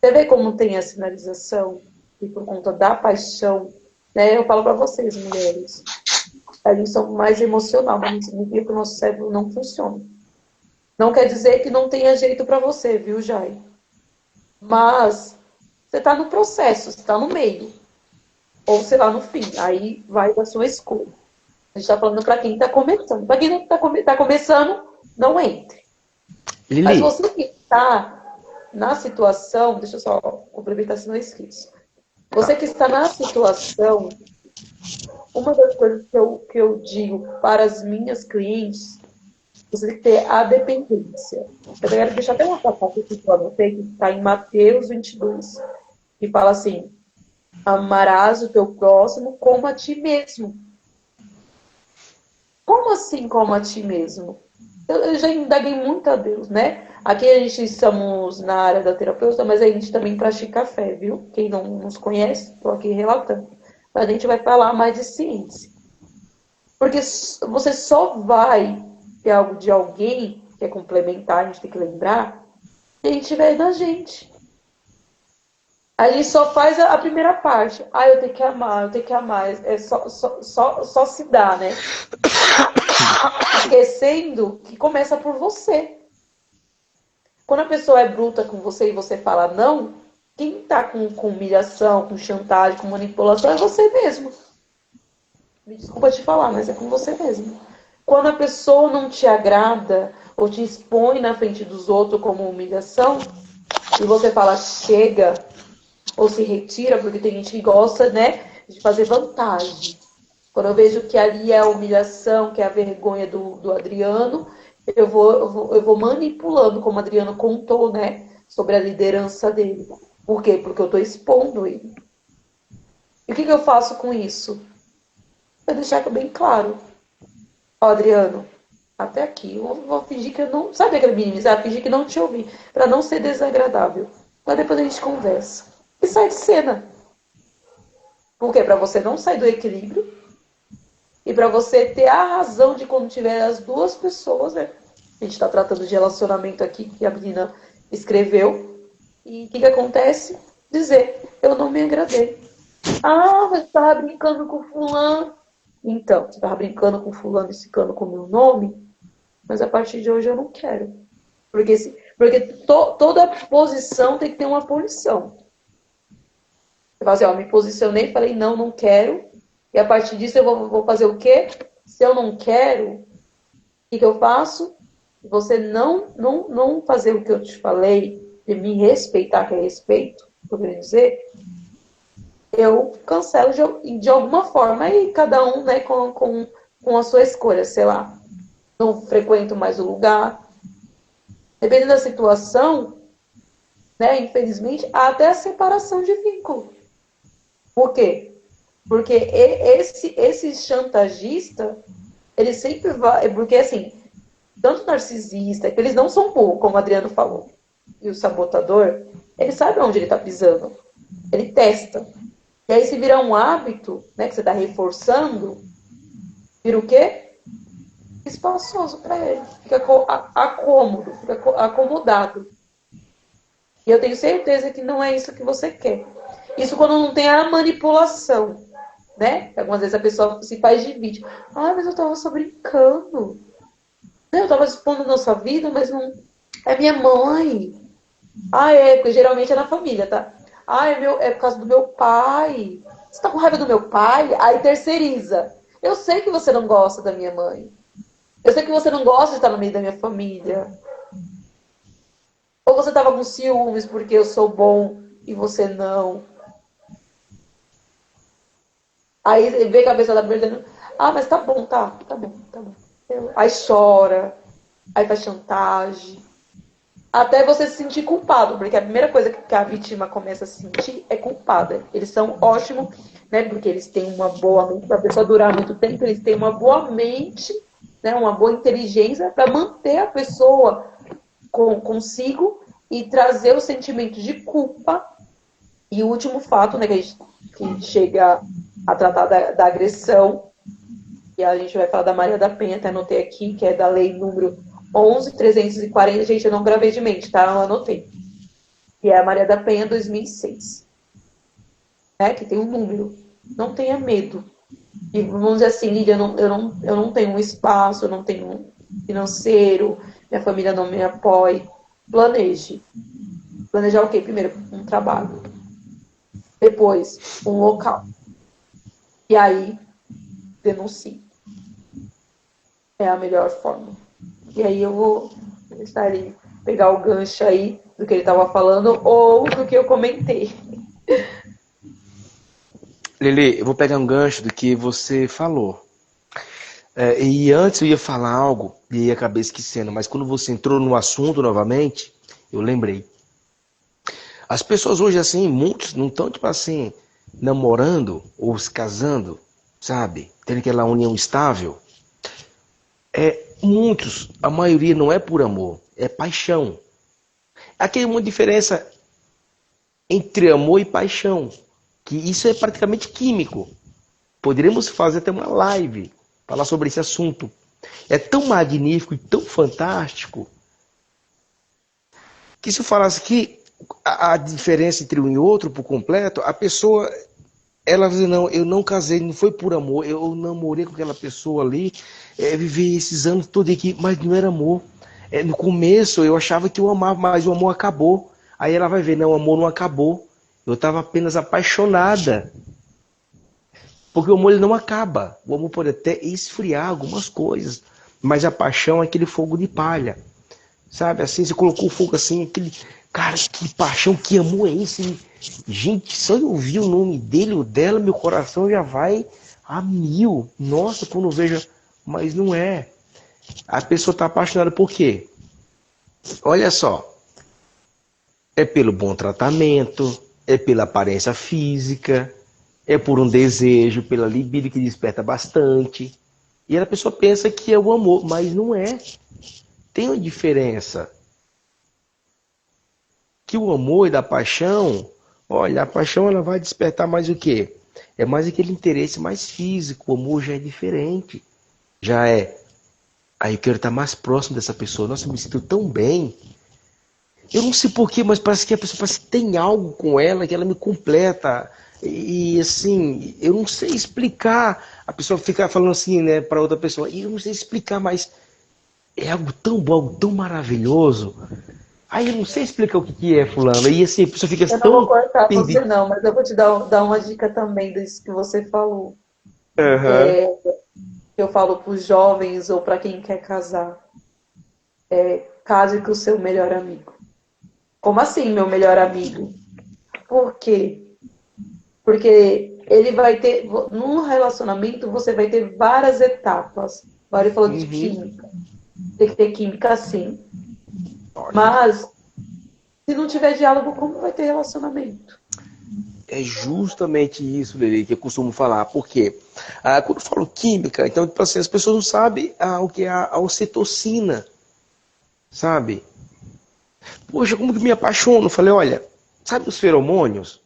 Speaker 1: Você vê como tem a sinalização? E por conta da paixão, né? Eu falo para vocês, mulheres, a gente somos mais emocional, mas não significa que o nosso cérebro não funciona. Não quer dizer que não tenha jeito para você, viu, Jai? Mas você está no processo, você está no meio. Ou sei lá, no fim. Aí vai da sua escolha. A gente está falando para quem está começando. Para quem não está começando, não entre.
Speaker 2: Lili.
Speaker 1: Mas você que está na situação, deixa eu só complementar se não esqueço. Você que está na situação, uma das coisas que eu digo para as minhas clientes, você tem que ter a dependência. Eu quero deixar até uma passagem aqui que eu anotei, que está em Mateus 22, que fala assim, amarás o teu próximo como a ti mesmo. Como assim como a ti mesmo? Eu já indaguei muito a Deus, né? Aqui a gente estamos na área da terapeuta, mas a gente também pratica fé, viu? Quem não nos conhece, estou aqui relatando. Mas a gente vai falar mais de ciência. Porque você só vai ter algo de alguém que é complementar, a gente tem que lembrar, se a gente tiver na gente. A gente só faz a primeira parte. Eu tenho que amar, eu tenho que amar. Só se dá, né? Esquecendo que começa por você. Quando a pessoa é bruta com você e você fala não, quem tá com humilhação, com chantagem, com manipulação é você mesmo. Me desculpa te falar, mas é com você mesmo. Quando a pessoa não te agrada, ou te expõe na frente dos outros como humilhação, e você fala chega, ou se retira, porque tem gente que gosta, né, de fazer vantagem. Quando eu vejo que ali é a humilhação, que é a vergonha do Adriano, eu vou manipulando, como o Adriano contou, né, sobre a liderança dele. Por quê? Porque eu estou expondo ele. E o que eu faço com isso? Eu deixar bem claro. Ó, Adriano, até aqui. Eu vou fingir que eu não. Sabe aquele minimizar? Fingir que não te ouvi. Para não ser desagradável. Mas depois a gente conversa. E sai de cena. Por quê? Para você não sair do equilíbrio. E para você ter a razão de quando tiver as duas pessoas, né? A gente está tratando de relacionamento aqui, que a menina escreveu. E o que acontece? Dizer, eu não me agradei. Ah, mas você estava brincando com fulano. Então, você estava brincando com fulano e ficando com o meu nome, mas a partir de hoje eu não quero. Porque toda posição tem que ter uma punição. Você fala assim, ó, me posicionei, falei, não, não quero. E a partir disso eu vou fazer o quê? Se eu não quero, o que eu faço? Você não fazer o que eu te falei, de me respeitar, que é respeito, eu queria dizer, eu cancelo de alguma forma e cada um, né, com a sua escolha, sei lá. Não frequento mais o lugar. Dependendo da situação, né, infelizmente, há até a separação de vínculo. Por quê? Porque esse chantagista, ele sempre vai. Porque, assim, tanto narcisista, que eles não são burros, como o Adriano falou, e o sabotador, ele sabe onde ele está pisando. Ele testa. E aí, se virar um hábito, né, que você está reforçando, vira o quê? Espaçoso para ele. Fica acômodo, fica acomodado. E eu tenho certeza que não é isso que você quer. Isso quando não tem a manipulação, né? Algumas vezes a pessoa se faz de vítima. Ah, mas eu tava só brincando. Eu tava expondo a nossa vida, mas não. É minha mãe. Ah, é, porque geralmente é na família, tá? Ah, é por causa do meu pai. Você tá com raiva do meu pai? Aí terceiriza. Eu sei que você não gosta da minha mãe. Eu sei que você não gosta de estar no meio da minha família. Ou você tava com ciúmes porque eu sou bom e você não. Aí vê a cabeça da perdendo. Ah, mas tá bom, tá bom, tá bom. Aí chora, aí faz chantagem. Até você se sentir culpado, porque a primeira coisa que a vítima começa a se sentir é culpada. Eles são ótimos, né? Porque eles têm uma boa mente, para a pessoa durar muito tempo, eles têm uma boa mente, né? Uma boa inteligência para manter a pessoa consigo e trazer o sentimento de culpa. E o último fato, né, que chega a tratar da agressão, e a gente vai falar da Maria da Penha, até anotei aqui, que é da lei número 11.340, gente, eu não gravei de mente, tá? Eu anotei. Que é a Maria da Penha 2006. Né? Que tem um número. Não tenha medo. E vamos dizer assim, Lídia, eu não tenho um espaço, eu não tenho um financeiro, minha família não me apoia. Planeje. Planejar o quê? Primeiro, um trabalho. Depois, um local. E aí, denuncie. É a melhor forma. E aí eu vou estar ali, pegar o gancho aí do que ele estava falando ou do que eu comentei.
Speaker 2: Lele, eu vou pegar um gancho do que você falou. E antes eu ia falar algo e acabei esquecendo, mas quando você entrou no assunto novamente, eu lembrei. As pessoas hoje, assim, muitos não estão, tipo assim, namorando ou se casando, sabe? Tendo aquela união estável. Muitos, a maioria não é por amor, é paixão. Aqui é uma diferença entre amor e paixão, que isso é praticamente químico. Poderíamos fazer até uma live, falar sobre esse assunto. É tão magnífico e tão fantástico, que se eu falasse que a diferença entre um e outro por completo, a pessoa, ela diz, não, eu não casei, não foi por amor, eu namorei com aquela pessoa ali, vivi esses anos todos aqui, mas não era amor. No começo eu achava que eu amava, mas o amor acabou. Aí ela vai ver, não, o amor não acabou. Eu estava apenas apaixonada. Porque o amor ele não acaba. O amor pode até esfriar algumas coisas. Mas a paixão é aquele fogo de palha. Sabe, assim, você colocou o fogo assim, aquele... Cara, que paixão, que amor é esse? Gente, só eu ouvir o nome dele ou dela, meu coração já vai a mil. Nossa, quando eu vejo... Mas não é. A pessoa está apaixonada por quê? Olha só. É pelo bom tratamento, é pela aparência física, é por um desejo, pela libido que desperta bastante. E a pessoa pensa que é o amor, mas não é. Tem uma diferença. Que o amor e da paixão, olha, a paixão ela vai despertar mais o quê? É mais aquele interesse mais físico, o amor já é diferente. Já é, aí eu quero estar mais próximo dessa pessoa. Nossa, eu me sinto tão bem. Eu não sei porquê, mas parece que a pessoa parece que tem algo com ela, que ela me completa. E assim, eu não sei explicar. A pessoa fica falando assim, né, para outra pessoa, e eu não sei explicar, mas é algo tão bom, algo tão maravilhoso. Aí eu não sei explicar o que que é, fulano. E assim, a pessoa fica
Speaker 1: Eu não vou
Speaker 2: tão
Speaker 1: cortar você
Speaker 2: perdida.
Speaker 1: não, mas eu vou te dar uma dica também disso que você falou.
Speaker 2: Aham.
Speaker 1: Eu falo para os jovens ou para quem quer casar. Case com o seu melhor amigo. Como assim, meu melhor amigo? Por quê? Porque ele vai ter, num relacionamento, você vai ter várias etapas. Agora ele falou de
Speaker 2: Uhum.
Speaker 1: química. Tem que ter química, sim.
Speaker 2: Lógico.
Speaker 1: Mas, se não tiver diálogo, como vai ter relacionamento?
Speaker 2: É justamente isso, Lili, que eu costumo falar. Por quê? Quando eu falo química, então, tipo assim, as pessoas não sabem o que é a ocitocina, sabe? Poxa, como que me apaixono? Eu falei, olha, sabe os feromônios?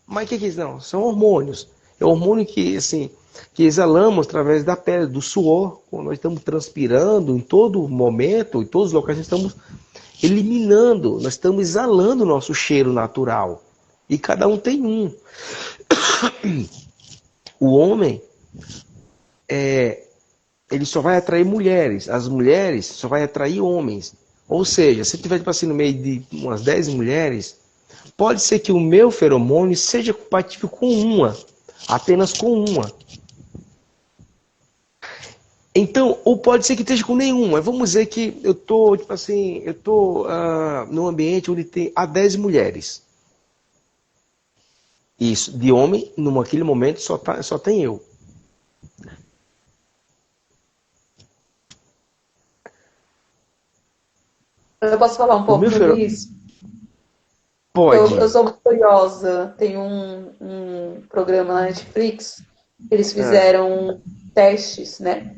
Speaker 2: Mas o que que é isso? Não, são hormônios. É hormônio que, assim, que exalamos através da pele, do suor, quando nós estamos transpirando, em todo momento, em todos os locais, nós estamos eliminando, nós estamos exalando o nosso cheiro natural. E cada um tem um. O homem, ele só vai atrair mulheres. As mulheres só vai atrair homens. Ou seja, se tiver tipo assim, no meio de umas 10 mulheres, pode ser que o meu feromônio seja compatível com uma, apenas com uma. Então, ou pode ser que esteja com nenhuma. Vamos dizer que eu tô, tipo assim, eu tô num ambiente onde tem há 10 mulheres. Isso, de homem, naquele momento só tem eu.
Speaker 1: Eu posso falar um
Speaker 2: O
Speaker 1: pouco
Speaker 2: meu
Speaker 1: sobre
Speaker 2: feromônio
Speaker 1: isso? Eu
Speaker 2: pode.
Speaker 1: sou muito curiosa. Tem um programa na Netflix. Eles
Speaker 2: Ah,
Speaker 1: fizeram testes, né?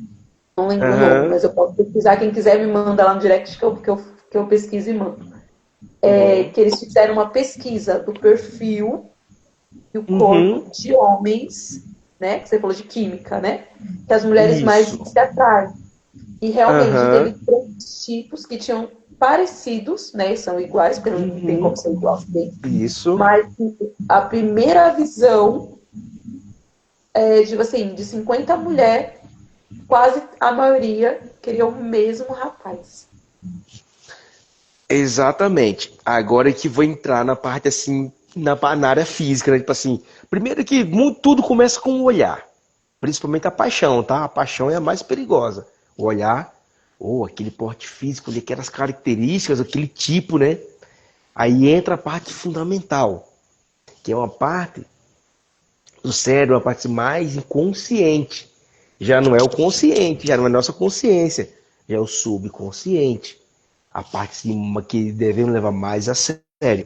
Speaker 1: Não lembro o nome,
Speaker 2: aham,
Speaker 1: mas eu posso pesquisar. Quem quiser me manda lá no direct que eu pesquiso e mando.
Speaker 2: tá bom.
Speaker 1: Que eles fizeram uma pesquisa do perfil e o corpo
Speaker 2: Uhum,
Speaker 1: de homens, né? Que você falou de química, né? Que as mulheres mais
Speaker 2: isso.
Speaker 1: se atraem. E realmente teve
Speaker 2: Aham,
Speaker 1: três tipos que tinham parecidos, né? São iguais, porque não tem
Speaker 2: uhum,
Speaker 1: como ser igual, bem.
Speaker 2: isso.
Speaker 1: Mas a primeira visão é de 50 mulheres, quase a maioria queria o mesmo rapaz.
Speaker 2: Exatamente. Agora é que vou entrar na parte assim, na área física, né? Tipo assim, primeiro que tudo começa com o olhar. Principalmente a paixão, tá? A paixão é a mais perigosa. O olhar, ou aquele porte físico, aquelas características, aquele tipo, né? Aí entra a parte fundamental, que é uma parte do cérebro, uma parte mais inconsciente. Já não é o consciente, já não é a nossa consciência, já é o subconsciente. A parte que devemos levar mais a sério.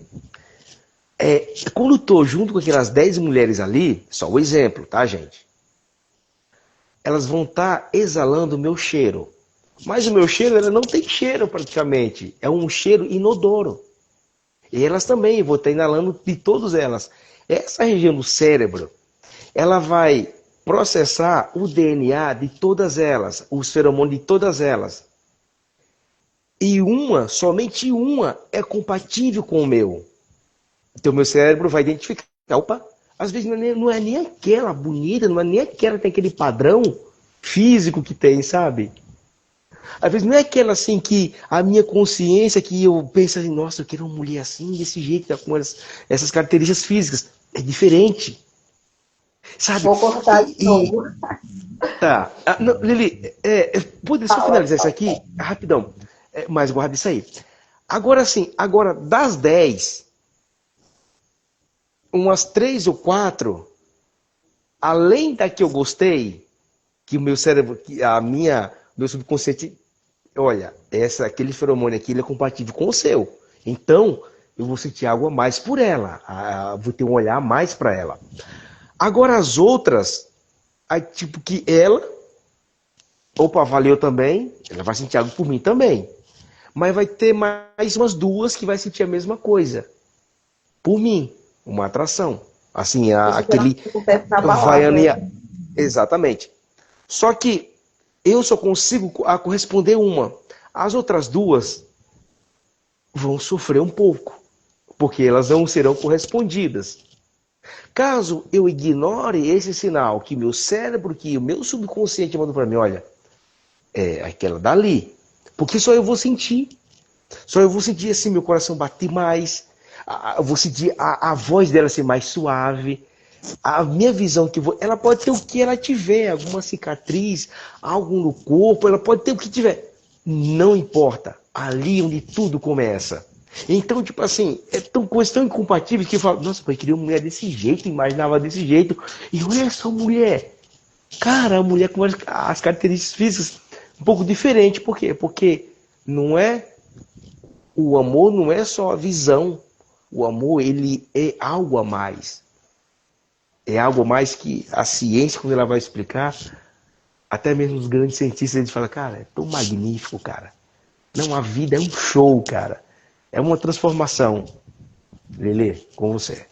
Speaker 2: Quando eu tô junto com aquelas 10 mulheres ali, só o exemplo, tá, gente? Elas vão estar exalando o meu cheiro. Mas o meu cheiro, ela não tem cheiro praticamente. É um cheiro inodoro. E elas também, eu vou estar inalando de todas elas. Essa região do cérebro, ela vai processar o DNA de todas elas, os feromônios de todas elas. E somente uma, é compatível com o meu. Então, meu cérebro vai identificar. Opa, às vezes não é nem aquela bonita, não é nem aquela que tem aquele padrão físico que tem, sabe? Às vezes não é aquela assim que a minha consciência, que eu penso assim, nossa, eu quero uma mulher assim, desse jeito, tá com essas características físicas. É diferente. Sabe?
Speaker 1: Vou cortar de
Speaker 2: E
Speaker 1: novo.
Speaker 2: tá. Não, Lili, pode só
Speaker 1: Fala,
Speaker 2: finalizar isso
Speaker 1: fala.
Speaker 2: aqui rapidão. Mas guarda isso aí. Agora sim, agora das 10 umas 3 ou 4 além da que eu gostei, que o meu cérebro, que a minha, meu subconsciente, olha, aquele feromônio aqui, ele é compatível com o seu. Então, eu vou sentir algo a mais por ela, vou ter um olhar a mais para ela. Agora as outras, aí, tipo que ela, opa, valeu também, ela vai sentir algo por mim também. Mas vai ter mais umas duas que vai sentir a mesma coisa, por mim, uma atração. Assim,
Speaker 1: Isso
Speaker 2: aquele
Speaker 1: geralmente acontece na
Speaker 2: vai
Speaker 1: balada.
Speaker 2: alinhar. Exatamente. Só que eu só consigo corresponder uma. As outras duas vão sofrer um pouco, porque elas não serão correspondidas. Caso eu ignore esse sinal que meu cérebro, que o meu subconsciente mandou para mim, olha, é aquela dali. Porque só eu vou sentir. Só eu vou sentir assim, meu coração bater mais. Eu vou sentir a voz dela ser mais suave. A minha visão que ela pode ter o que ela tiver, alguma cicatriz, algo no corpo, ela pode ter o que tiver. Não importa. Ali onde tudo começa. Então, tipo assim, coisas tão incompatíveis que eu falo, nossa, eu queria uma mulher desse jeito, imaginava desse jeito. E olha só, mulher. Cara, a mulher com as características físicas um pouco diferente. Por quê? Porque não é o amor não é só a visão. O amor, ele é algo a mais. É algo a mais que a ciência, quando ela vai explicar, até mesmo os grandes cientistas, eles falam, cara, é tão magnífico, cara. Não, a vida é um show, cara. É uma transformação. Lelê, com você.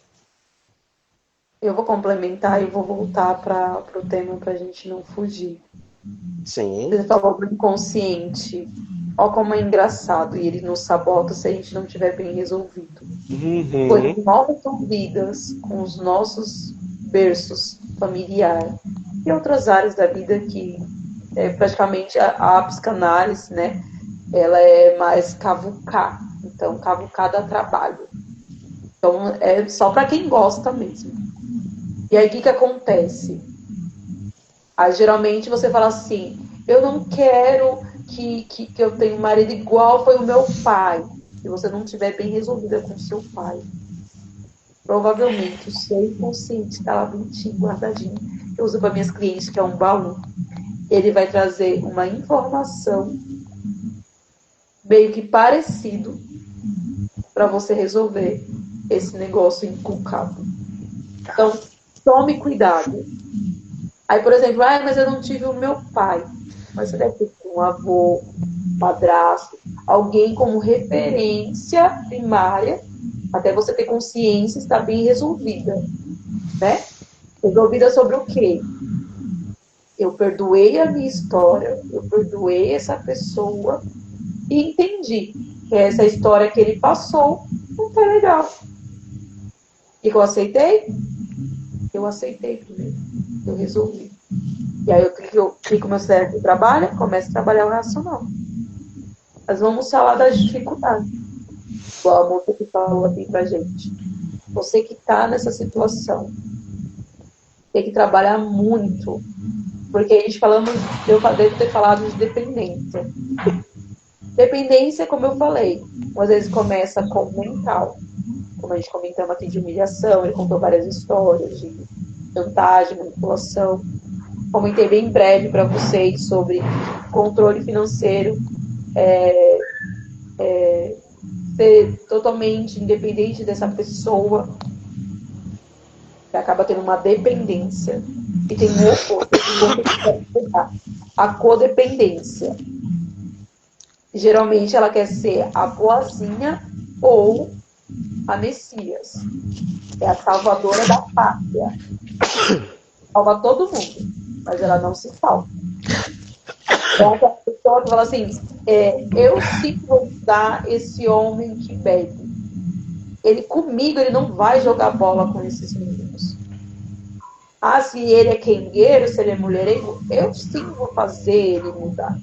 Speaker 1: Eu vou complementar e vou voltar para o tema para a gente não fugir.
Speaker 2: Sim.
Speaker 1: Você falou do inconsciente. Olha como é engraçado e ele nos sabota se a gente não tiver bem resolvido. Coisas
Speaker 2: Uhum.
Speaker 1: mal resolvidas com os nossos berços familiar e outras áreas da vida que praticamente a psicanálise, né? Ela é mais cavucar. Então, cavucar dá trabalho. Então, é só para quem gosta mesmo. E aí, o que acontece? Aí, geralmente, você fala assim, eu não quero que eu tenha um marido igual foi o meu pai. Se você não estiver bem resolvida com seu pai. Provavelmente, o seu inconsciente está lá bonitinho, guardadinho. Eu uso para minhas clientes, que é um baú. Ele vai trazer uma informação meio que parecido para você resolver esse negócio inculcado. Então, tome cuidado. Aí, por exemplo, mas eu não tive o meu pai. Mas você deve ter um avô, um padrasto, alguém como referência primária, até você ter consciência, estar bem resolvida, né? Resolvida sobre o quê? Eu perdoei a minha história, eu perdoei essa pessoa e entendi que essa história que ele passou não foi legal. E que eu aceitei? Eu aceitei primeiro. Eu resolvi. E aí, o que o meu cérebro trabalha? Começa a trabalhar o racional. Mas vamos falar das dificuldades. Igual a moça que falou aqui pra gente. Você que está nessa situação, tem que trabalhar muito. Porque a gente falamos, eu devo ter falado de dependência. Dependência, como eu falei, às vezes começa com o mental. Como a gente comentamos aqui de humilhação, ele contou várias histórias de chantagem, manipulação. Comentei bem breve para vocês sobre controle financeiro, ser totalmente independente dessa pessoa, que acaba tendo uma dependência. E tem um oposto, a codependência. Geralmente ela quer ser a boazinha ou a Messias. É a salvadora da pátria. Salva todo mundo, mas ela não se salva. É aquela pessoa que fala assim, eu sim vou mudar esse homem que bebe. Ele comigo, ele não vai jogar bola com esses meninos. Ah, se ele é quengueiro, se ele é mulherengo, eu sim vou fazer ele mudar.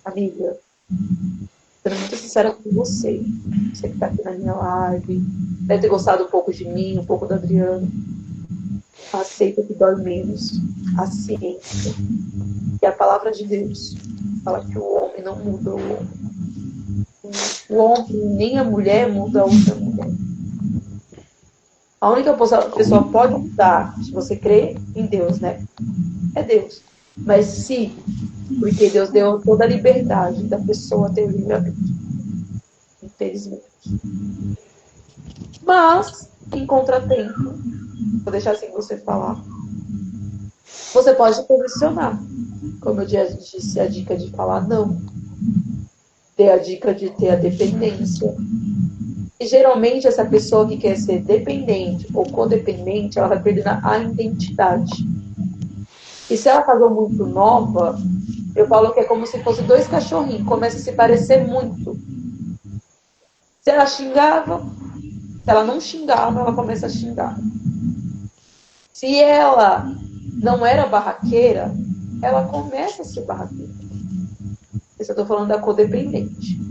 Speaker 1: Amiga, sendo muito sincera com você. Você que está aqui na minha live, deve ter gostado um pouco de mim, um pouco da Adriana. aceita que dói menos, a ciência. E a palavra de Deus fala que o homem não muda o homem. O homem nem a mulher muda a outra mulher. A única pessoa pode mudar, se você crê em Deus, né? É Deus. Mas se, porque Deus deu toda a liberdade da pessoa ter livre-arbítrio. Infelizmente. Mas, em contratempo, vou deixar assim você falar, você pode posicionar. Como eu disse, a dica de falar não. Ter a dica de ter a dependência. E geralmente essa pessoa que quer ser dependente ou codependente, ela vai perder a identidade. E se ela casou muito nova, eu falo que é como se fosse dois cachorrinhos, começa a se parecer muito. Se ela xingava, se ela não xingava, ela começa a xingar. Se ela não era barraqueira, ela começa a ser barraqueira. Isso eu estou falando da codependente.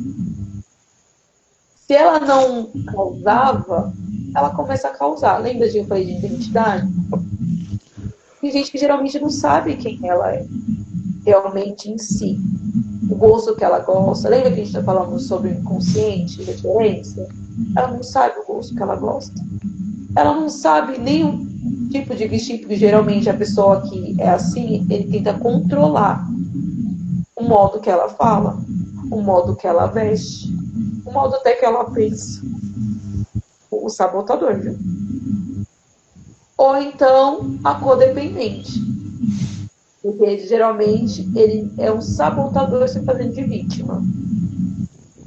Speaker 1: Se ela não causava, ela começa a causar. Lembra de eu falei de identidade? Tem gente que geralmente não sabe quem ela é realmente em si. O gosto que ela gosta. Lembra que a gente está falando sobre o inconsciente, referência? Ela não sabe o gosto que ela gosta. Ela não sabe nenhum tipo de vestir, porque geralmente a pessoa que é assim, ele tenta controlar o modo que ela fala, o modo que ela veste, o modo até que ela pensa. O sabotador, viu? Ou então a codependente. Porque geralmente ele é um sabotador se fazendo de vítima.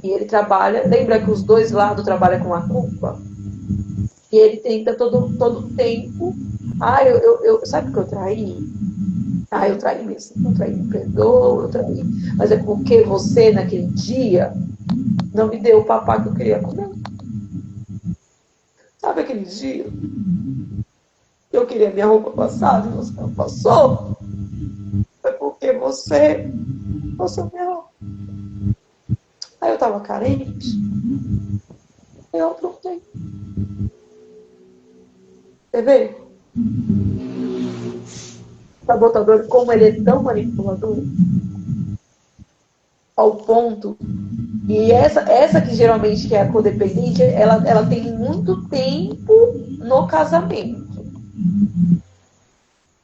Speaker 1: E ele trabalha, lembra que os dois lados trabalham com a culpa? E ele tenta todo tempo. Sabe que eu traí? Eu traí mesmo. Eu traí, me perdoa, eu traí. Mas é porque você, naquele dia, não me deu o papá que eu queria comer. Sabe aquele dia? Eu queria minha roupa passada e você não passou? Foi porque você passou minha roupa. Aí eu tava carente. Eu aprontei. Você vê? O sabotador, como ele é tão manipulador, ao ponto. E essa que geralmente que é a codependente, ela tem muito tempo no casamento.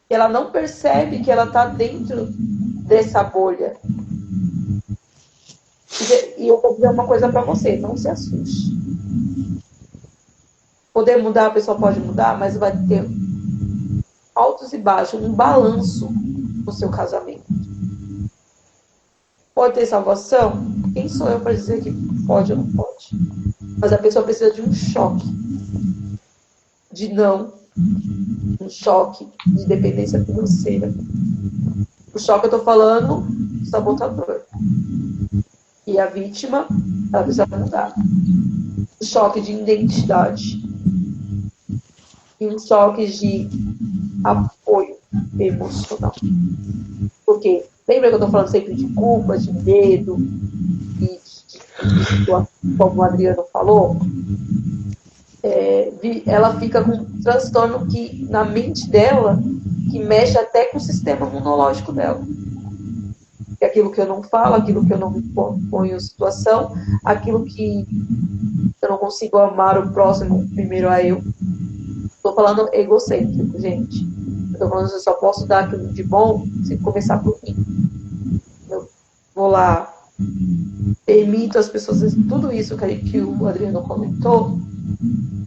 Speaker 1: Ela não percebe que ela está dentro dessa bolha. E eu vou dizer uma coisa para você, não se assuste. Poder mudar, a pessoa pode mudar, mas vai ter altos e baixos, um balanço no seu casamento. Pode ter salvação? Quem sou eu para dizer que pode ou não pode? Mas a pessoa precisa de um choque. De não. Um choque de dependência financeira. O choque eu estou falando, sabotador. E a vítima, ela precisa mudar. Um choque de identidade. E um choque de apoio emocional. Porque, lembra que eu estou falando sempre de culpa, de medo, como o Adriano falou? Ela fica com um transtorno que, na mente dela, que mexe até com o sistema imunológico dela. É aquilo que eu não falo, aquilo que eu não me ponho em situação, aquilo que eu não consigo amar o próximo primeiro a eu. Estou falando egocêntrico, gente. Estou falando que eu só posso dar aquilo de bom se começar por mim. Eu vou lá, permito as pessoas, tudo isso que o Adriano comentou,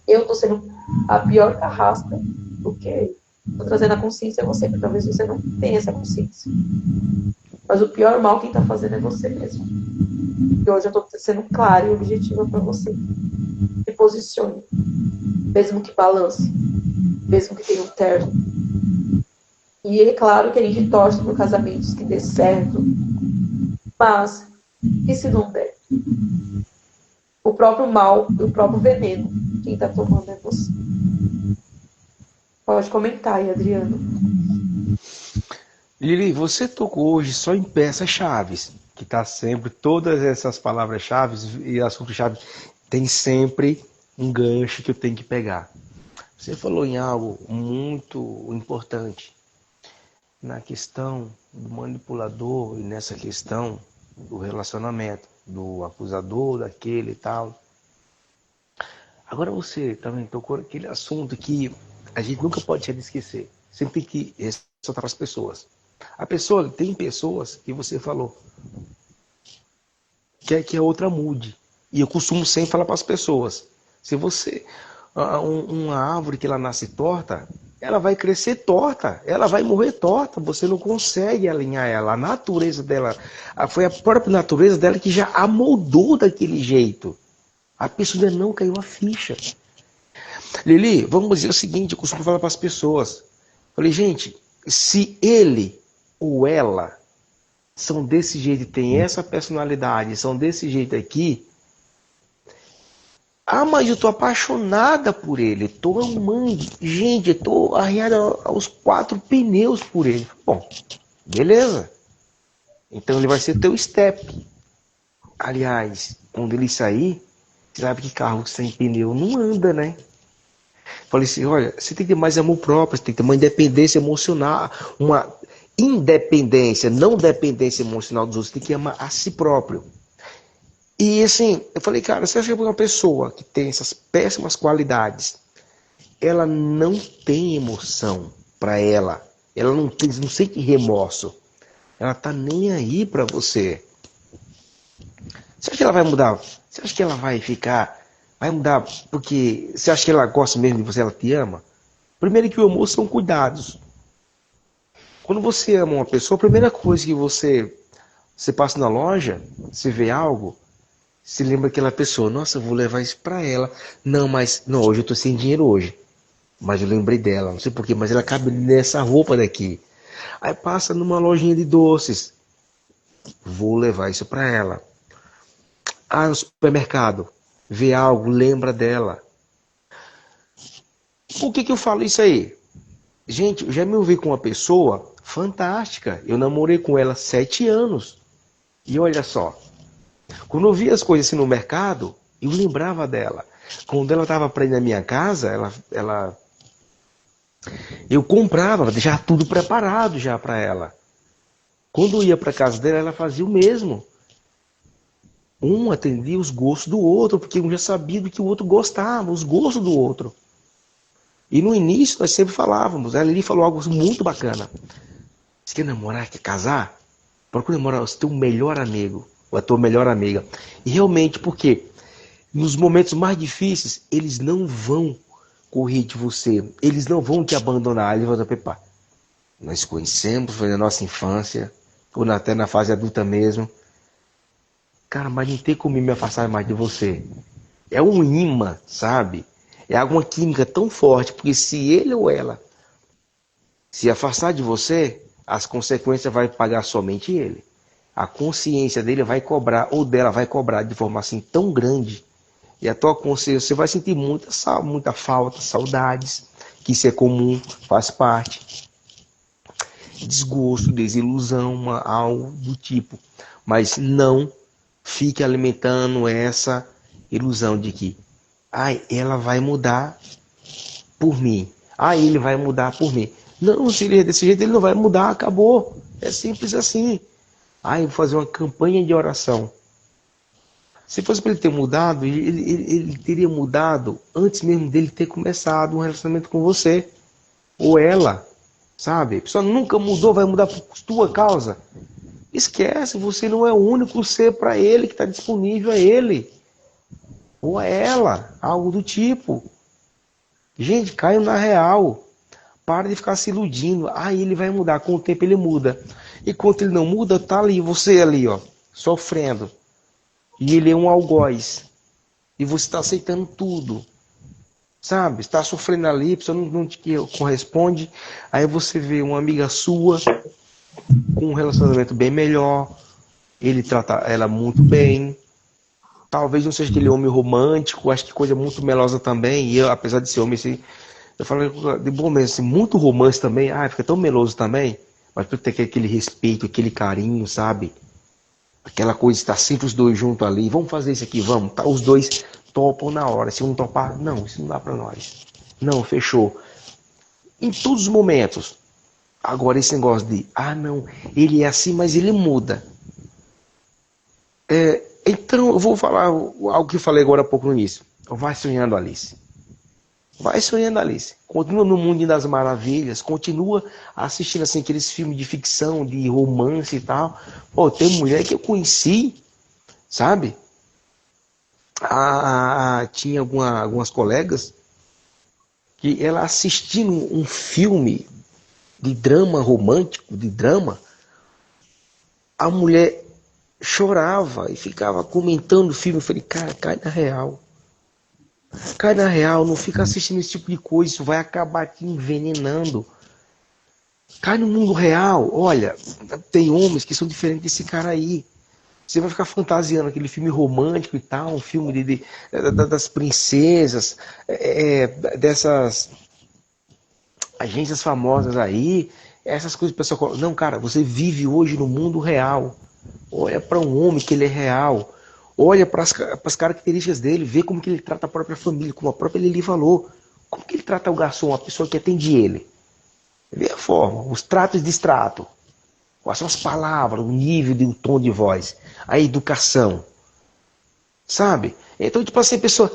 Speaker 1: eu estou sendo a pior carrasca do que ele. Estou trazendo a consciência a você, porque talvez você não tenha essa consciência. Mas o pior mal quem está fazendo é você mesmo. E hoje eu estou sendo clara e objetiva para você. Se posicione. Mesmo que balance. Mesmo que tenha um terno. E é claro que a gente torce por casamentos que dê certo. Mas, e se não der? O próprio mal e o próprio veneno, quem está tomando é você. Pode comentar aí, Adriano.
Speaker 2: Lili, você tocou hoje só em peças-chaves, que está sempre, todas essas palavras-chave e assuntos-chave, tem sempre um gancho que eu tenho que pegar. Você falou em algo muito importante na questão do manipulador e nessa questão do relacionamento, do acusador, daquele e tal. Agora você também tocou naquele assunto que a gente nunca pode deixar de esquecer. Sempre tem que ressaltar as pessoas. A pessoa, tem pessoas que você falou, quer que a outra mude. E eu costumo sempre falar para as pessoas, se você, uma árvore que ela nasce torta, ela vai crescer torta, ela vai morrer torta, você não consegue alinhar ela. A natureza dela, foi a própria natureza dela que já a moldou daquele jeito. A pessoa ainda não caiu a ficha. Lili, vamos dizer o seguinte, eu costumo falar para as pessoas. Falei, gente, se ele ou ela são desse jeito, tem essa personalidade, são desse jeito aqui, ah, mas eu tô apaixonada por ele, tô amando, gente, eu tô arriada aos 4 pneus por ele. Bom, beleza. Então ele vai ser teu step. Aliás, quando ele sair, você sabe que carro sem pneu não anda, né? Falei assim, olha, você tem que ter mais amor próprio, você tem que ter uma independência emocional, uma independência, não dependência emocional dos outros, você tem que amar a si próprio. E assim, eu falei, cara, você acha que uma pessoa que tem essas péssimas qualidades, ela não tem emoção para ela não sente remorso, ela tá nem aí para você. Você acha que ela vai mudar? Você acha que ela vai mudar porque você acha que ela gosta mesmo de você, ela te ama? Primeiro que o amor são cuidados. Quando você ama uma pessoa, a primeira coisa que você passa na loja, você vê algo, se lembra daquela pessoa, nossa, eu vou levar isso pra ela. Não, mas não, hoje eu tô sem dinheiro hoje. Mas eu lembrei dela, não sei porquê, mas ela cabe nessa roupa daqui. Aí passa numa lojinha de doces. Vou levar isso pra ela. Ah, no supermercado, vê algo, lembra dela. Por que eu falo isso aí? Gente, eu já me ouvi com uma pessoa fantástica. Eu namorei com ela 7 anos. E olha só, quando eu via as coisas assim no mercado, eu lembrava dela. Quando ela estava para ir na minha casa, eu comprava, deixava tudo preparado já para ela. Quando eu ia para casa dela, ela fazia o mesmo. Um atendia os gostos do outro, porque um já sabia do que o outro gostava, os gostos do outro. E no início nós sempre falávamos, ela ali falou algo muito bacana. Você quer namorar, quer casar? Procura namorar o teu melhor amigo, ou a tua melhor amiga. E realmente, porque nos momentos mais difíceis, eles não vão correr de você, eles não vão te abandonar, eles vão dizer, pá, nós conhecemos, foi na nossa infância, ou até na fase adulta mesmo. Cara, mas não tem como me afastar mais de você. É um imã, sabe? É alguma química tão forte, porque se ele ou ela se afastar de você, as consequências vai pagar somente ele. A consciência dele vai cobrar, ou dela vai cobrar de forma assim tão grande, e a tua consciência, você vai sentir muita falta, saudades, que isso é comum, faz parte. Desgosto, desilusão, algo do tipo. Mas não fique alimentando essa ilusão de que ela vai mudar por mim. Ele vai mudar por mim. Não, se ele é desse jeito, ele não vai mudar, acabou. É simples assim. Eu vou fazer uma campanha de oração. Se fosse para ele ter mudado, ele teria mudado antes mesmo dele ter começado um relacionamento com você. Ou ela, sabe? A pessoa nunca mudou, vai mudar por tua causa. Esquece, você não é o único ser para ele que está disponível a ele. Ou a ela, algo do tipo. Gente, caiam na real. Para de ficar se iludindo. Ele vai mudar. Com o tempo ele muda. E enquanto ele não muda, tá ali, você ali, ó, sofrendo. E ele é um algoz. E você está aceitando tudo. Sabe? Está sofrendo ali, a pessoa não te corresponde. Aí você vê uma amiga sua com um relacionamento bem melhor. Ele trata ela muito bem. Talvez não seja aquele homem romântico, acho que coisa muito melosa também. E eu, apesar de ser homem assim, eu falo de bom mesmo, assim, muito romance também. Fica tão meloso também. Mas tu tem aquele respeito, aquele carinho, sabe? Aquela coisa, estar sempre os dois juntos ali. Vamos fazer isso aqui, vamos. Tá, os dois topam na hora. Se um topar, não, isso não dá pra nós. Não, fechou. Em todos os momentos. Agora esse negócio de, não, ele é assim, mas ele muda. Então, eu vou falar algo que eu falei agora há pouco no início. Vai sonhando, Alice. Vai sonhando, Alice. Continua no mundo das maravilhas, continua assistindo assim, aqueles filmes de ficção, de romance e tal. Pô, tem mulher que eu conheci, sabe? Tinha algumas colegas que ela assistindo um filme de drama romântico, de drama, a mulher chorava e ficava comentando o filme. Eu falei, cara, cai na real. Cai na real, não fica assistindo esse tipo de coisa, isso vai acabar te envenenando. Cai no mundo real. Olha, tem homens que são diferentes desse cara aí. Você vai ficar fantasiando aquele filme romântico e tal, um filme das princesas, dessas agências famosas aí, essas coisas que o pessoal coloca. Não, cara, você vive hoje no mundo real. Olha para um homem que ele é real. Olha para as características dele, vê como que ele trata a própria família, como a própria Lili falou. Como que ele trata o garçom, a pessoa que atende ele. Vê a forma, os tratos de extrato. Quais são as palavras, o nível e o tom de voz, a educação. Sabe? Então, tipo assim, a pessoa.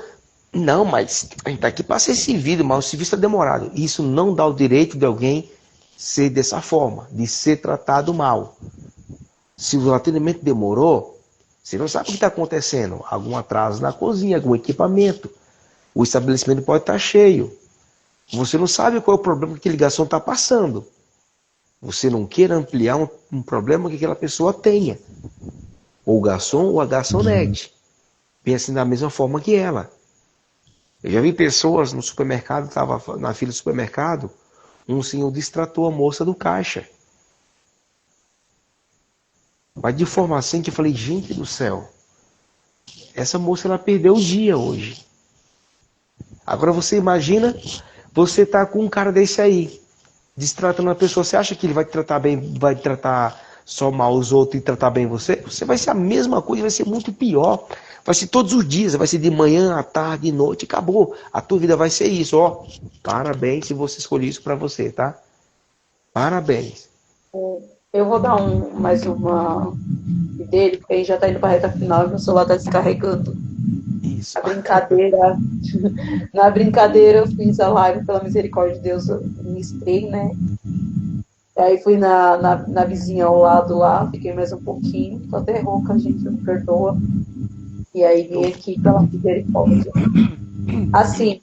Speaker 2: Não, mas a gente tá aqui para ser servido, mas o serviço está demorado. Isso não dá o direito de alguém ser dessa forma, de ser tratado mal. Se o atendimento demorou, você não sabe o que está acontecendo. Algum atraso na cozinha, algum equipamento. O estabelecimento pode estar cheio. Você não sabe qual é o problema que a ligação está passando. Você não queira ampliar um problema que aquela pessoa tenha. Ou o garçom ou a garçonete. Pense da mesma forma que ela. Eu já vi pessoas no supermercado, estava na fila do supermercado, um senhor distratou a moça do caixa. Mas de forma assim que eu falei, gente do céu, essa moça ela perdeu o dia hoje. Agora você imagina, você tá com um cara desse aí, destratando uma pessoa, você acha que ele vai te tratar bem, vai te tratar só mal os outros e tratar bem você? Você vai ser a mesma coisa, vai ser muito pior. Vai ser todos os dias, vai ser de manhã, à tarde, de noite, acabou. A tua vida vai ser isso, ó. Parabéns se você escolher isso pra você, tá? Parabéns.
Speaker 1: Eu vou dar mais uma dele, porque aí já tá indo pra reta final e meu celular tá descarregando.
Speaker 2: Isso.
Speaker 1: A brincadeira, na brincadeira eu fiz a live, pela misericórdia de Deus, eu ministrei, né? Aí fui na vizinha ao lado lá, fiquei mais um pouquinho, tô até rouca, gente, me perdoa. E aí vim aqui pela misericórdia. Assim,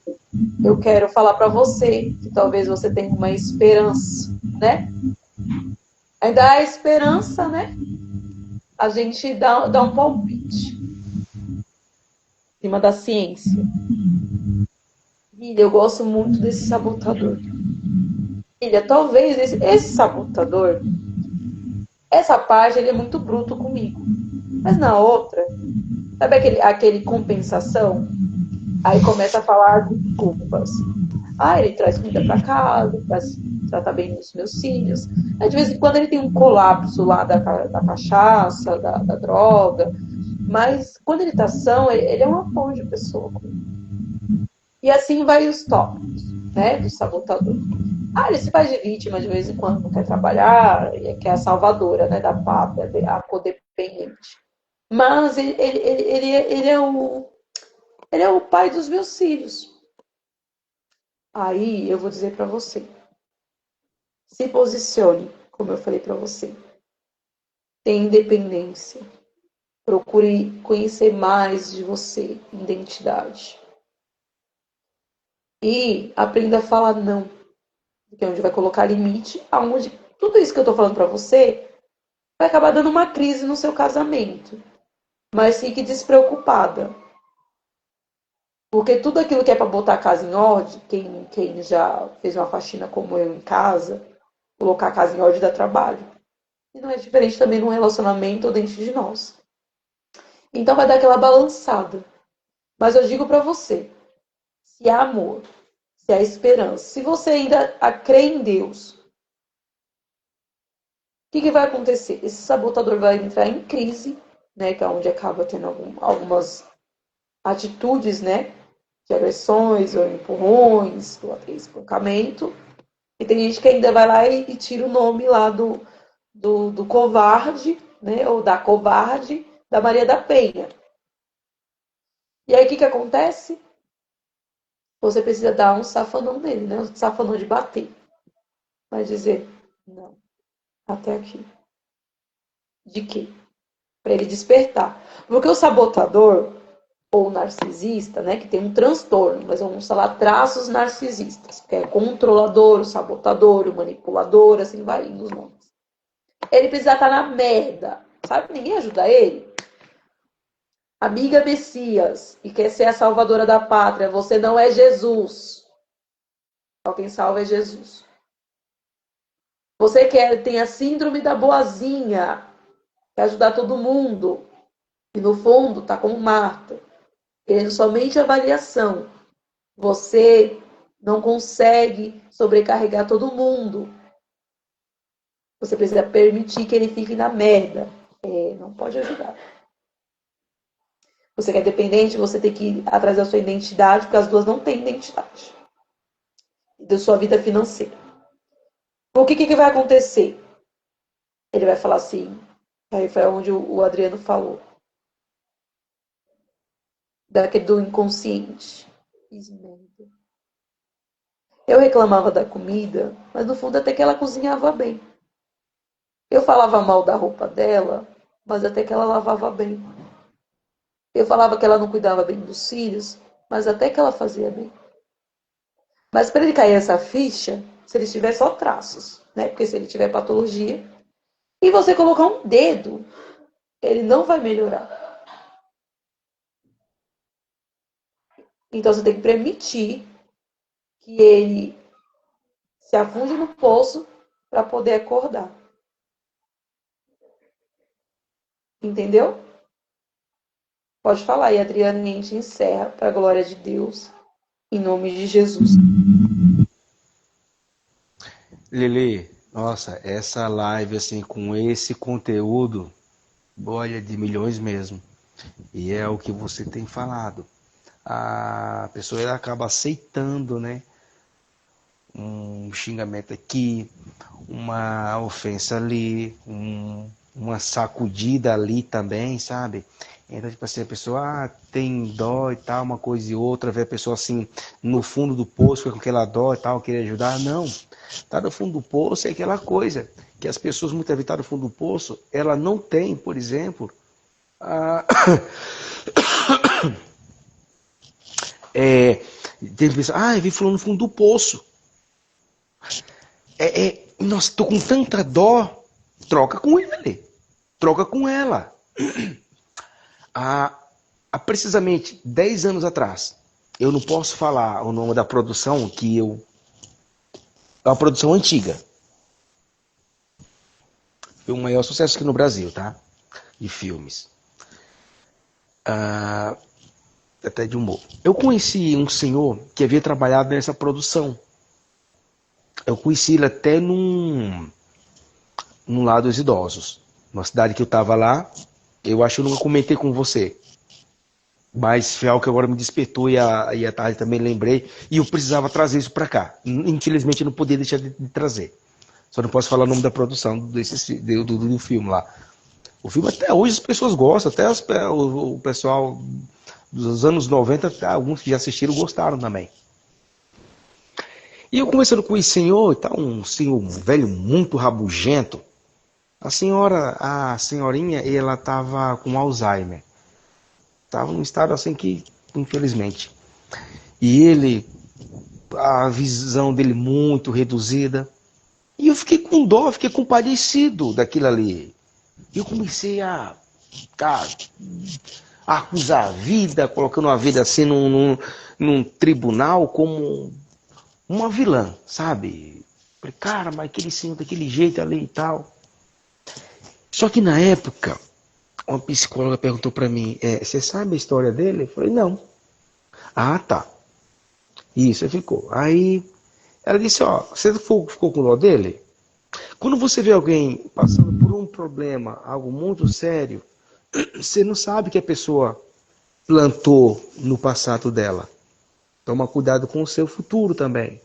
Speaker 1: eu quero falar para você que talvez você tenha uma esperança, né? Ainda há esperança, né? A gente dá um palpite em cima da ciência. Filha, eu gosto muito desse sabotador. Filha, talvez esse sabotador, essa parte ele é muito bruto comigo. Mas na outra, sabe aquele compensação? Aí começa a falar de desculpas. Ele traz comida para casa, trata bem dos meus filhos. Aí, de vez em quando ele tem um colapso lá da cachaça, da droga. Mas quando ele tá são, ele é um apoio de pessoa. E assim vai os tópicos, né, do sabotador. Ele se faz de vítima de vez em quando, não quer trabalhar, quer a salvadora, né, da pátria, a codependente. Mas ele é o pai dos meus filhos. Aí eu vou dizer para você, se posicione, como eu falei para você. Tenha independência. Procure conhecer mais de você, identidade. E aprenda a falar não. Que é onde vai colocar limite, aonde tudo isso que eu tô falando para você vai acabar dando uma crise no seu casamento. Mas fique despreocupada. Porque tudo aquilo que é para botar a casa em ordem, quem já fez uma faxina como eu em casa, colocar a casa em ordem dá trabalho. E não é diferente também num relacionamento ou dentro de nós. Então vai dar aquela balançada. Mas eu digo para você, se há amor, se há esperança, se você ainda crê em Deus, o que vai acontecer? Esse sabotador vai entrar em crise, né, que é onde acaba tendo algumas atitudes, né, de agressões ou empurrões, ou até espancamento. E tem gente que ainda vai lá e tira o nome lá do covarde, né? Ou da covarde da Maria da Penha. E aí o que acontece? Você precisa dar um safanão nele, né? Um safanão de bater. Vai dizer, não, até aqui. De quê? Para ele despertar. Porque o sabotador, ou narcisista, né, que tem um transtorno, mas vamos falar traços narcisistas, que é controlador, o sabotador, o manipulador, assim vai indo os nomes. Ele precisa estar na merda, sabe? Ninguém ajuda ele. Amiga Messias, e quer ser a salvadora da pátria, você não é Jesus. Só quem salva é Jesus. Você tem a síndrome da boazinha, quer ajudar todo mundo, e no fundo tá como Marta, querendo somente avaliação. Você não consegue sobrecarregar todo mundo. Você precisa permitir que ele fique na merda. Não pode ajudar. Você que é dependente, você tem que ir atrás da sua identidade, porque as duas não têm identidade. E da sua vida financeira. O que vai acontecer? Ele vai falar assim, aí foi onde o Adriano falou. Daquele do inconsciente. Eu reclamava da comida, mas no fundo até que ela cozinhava bem. Eu falava mal da roupa dela, mas até que ela lavava bem. Eu falava que ela não cuidava bem dos filhos, mas até que ela fazia bem. Mas para ele cair essa ficha, se ele tiver só traços, né? Porque se ele tiver patologia, e você colocar um dedo, ele não vai melhorar. Então você tem que permitir que ele se afunde no poço para poder acordar. Entendeu? Pode falar aí, Adriana, e a gente encerra para a glória de Deus, em nome de Jesus.
Speaker 2: Lili, nossa, essa live assim com esse conteúdo, olha, de milhões mesmo. E é o que você tem falado. A pessoa ela acaba aceitando, né? Um xingamento aqui, uma ofensa ali, uma sacudida ali também, sabe? Então, tipo assim, a pessoa tem dó e tal, uma coisa e outra, vê a pessoa assim, no fundo do poço, com aquela dó e tal, querer ajudar. Não, tá no fundo do poço é aquela coisa, que as pessoas muitas vezes estão no fundo do poço, ela não tem, por exemplo, a... tem pessoa, eu vi fulano no fundo do poço. Nossa, tô com tanta dó, troca com ele, troca com ela. Há precisamente 10 anos atrás, eu não posso falar o nome da produção, é uma produção antiga. Foi o maior sucesso aqui no Brasil, tá? De filmes. Até de humor. Eu conheci um senhor que havia trabalhado nessa produção. Eu conheci ele até num Lar dos Idosos. Uma cidade que eu estava lá, eu acho que eu nunca comentei com você. Mas foi algo que agora me despertou e à tarde também lembrei. E eu precisava trazer isso para cá. Infelizmente eu não podia deixar de trazer. Só não posso falar o nome da produção do filme lá. O filme até hoje as pessoas gostam, até o pessoal dos anos 90, alguns que já assistiram gostaram também. E eu conversando com esse senhor, tá um senhor velho muito rabugento. A senhorinha, ela estava com Alzheimer. Estava num estado assim que, infelizmente. E ele, a visão dele muito reduzida. E eu fiquei com dó, fiquei compadecido daquilo ali. E eu comecei a acusar a vida, colocando a vida assim num tribunal como uma vilã, sabe? Falei, cara, mas aquele senhor daquele jeito ali e tal. Só que na época, uma psicóloga perguntou para mim, você sabe a história dele? Eu falei, não. Ah, tá. Isso, aí ficou. Aí ela disse, você ficou com dó dele? Quando você vê alguém passando por um problema, algo muito sério, você não sabe que a pessoa plantou no passado dela. Toma cuidado com o seu futuro também.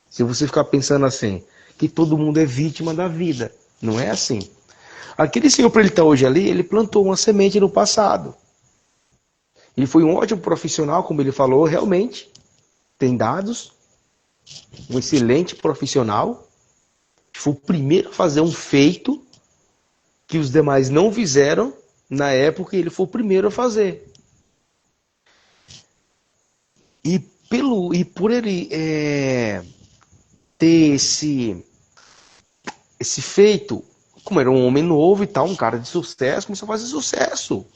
Speaker 2: Se você ficar pensando assim, que todo mundo é vítima da vida. Não é assim. Aquele senhor, para ele estar hoje ali, ele plantou uma semente no passado. Ele foi um ótimo profissional, como ele falou, realmente. Tem dados. Um excelente profissional. Foi o primeiro a fazer um feito que os demais não fizeram na época, ele foi o primeiro a fazer. E por ele ter esse feito, como era um homem novo e tal, um cara de sucesso, começou a fazer sucesso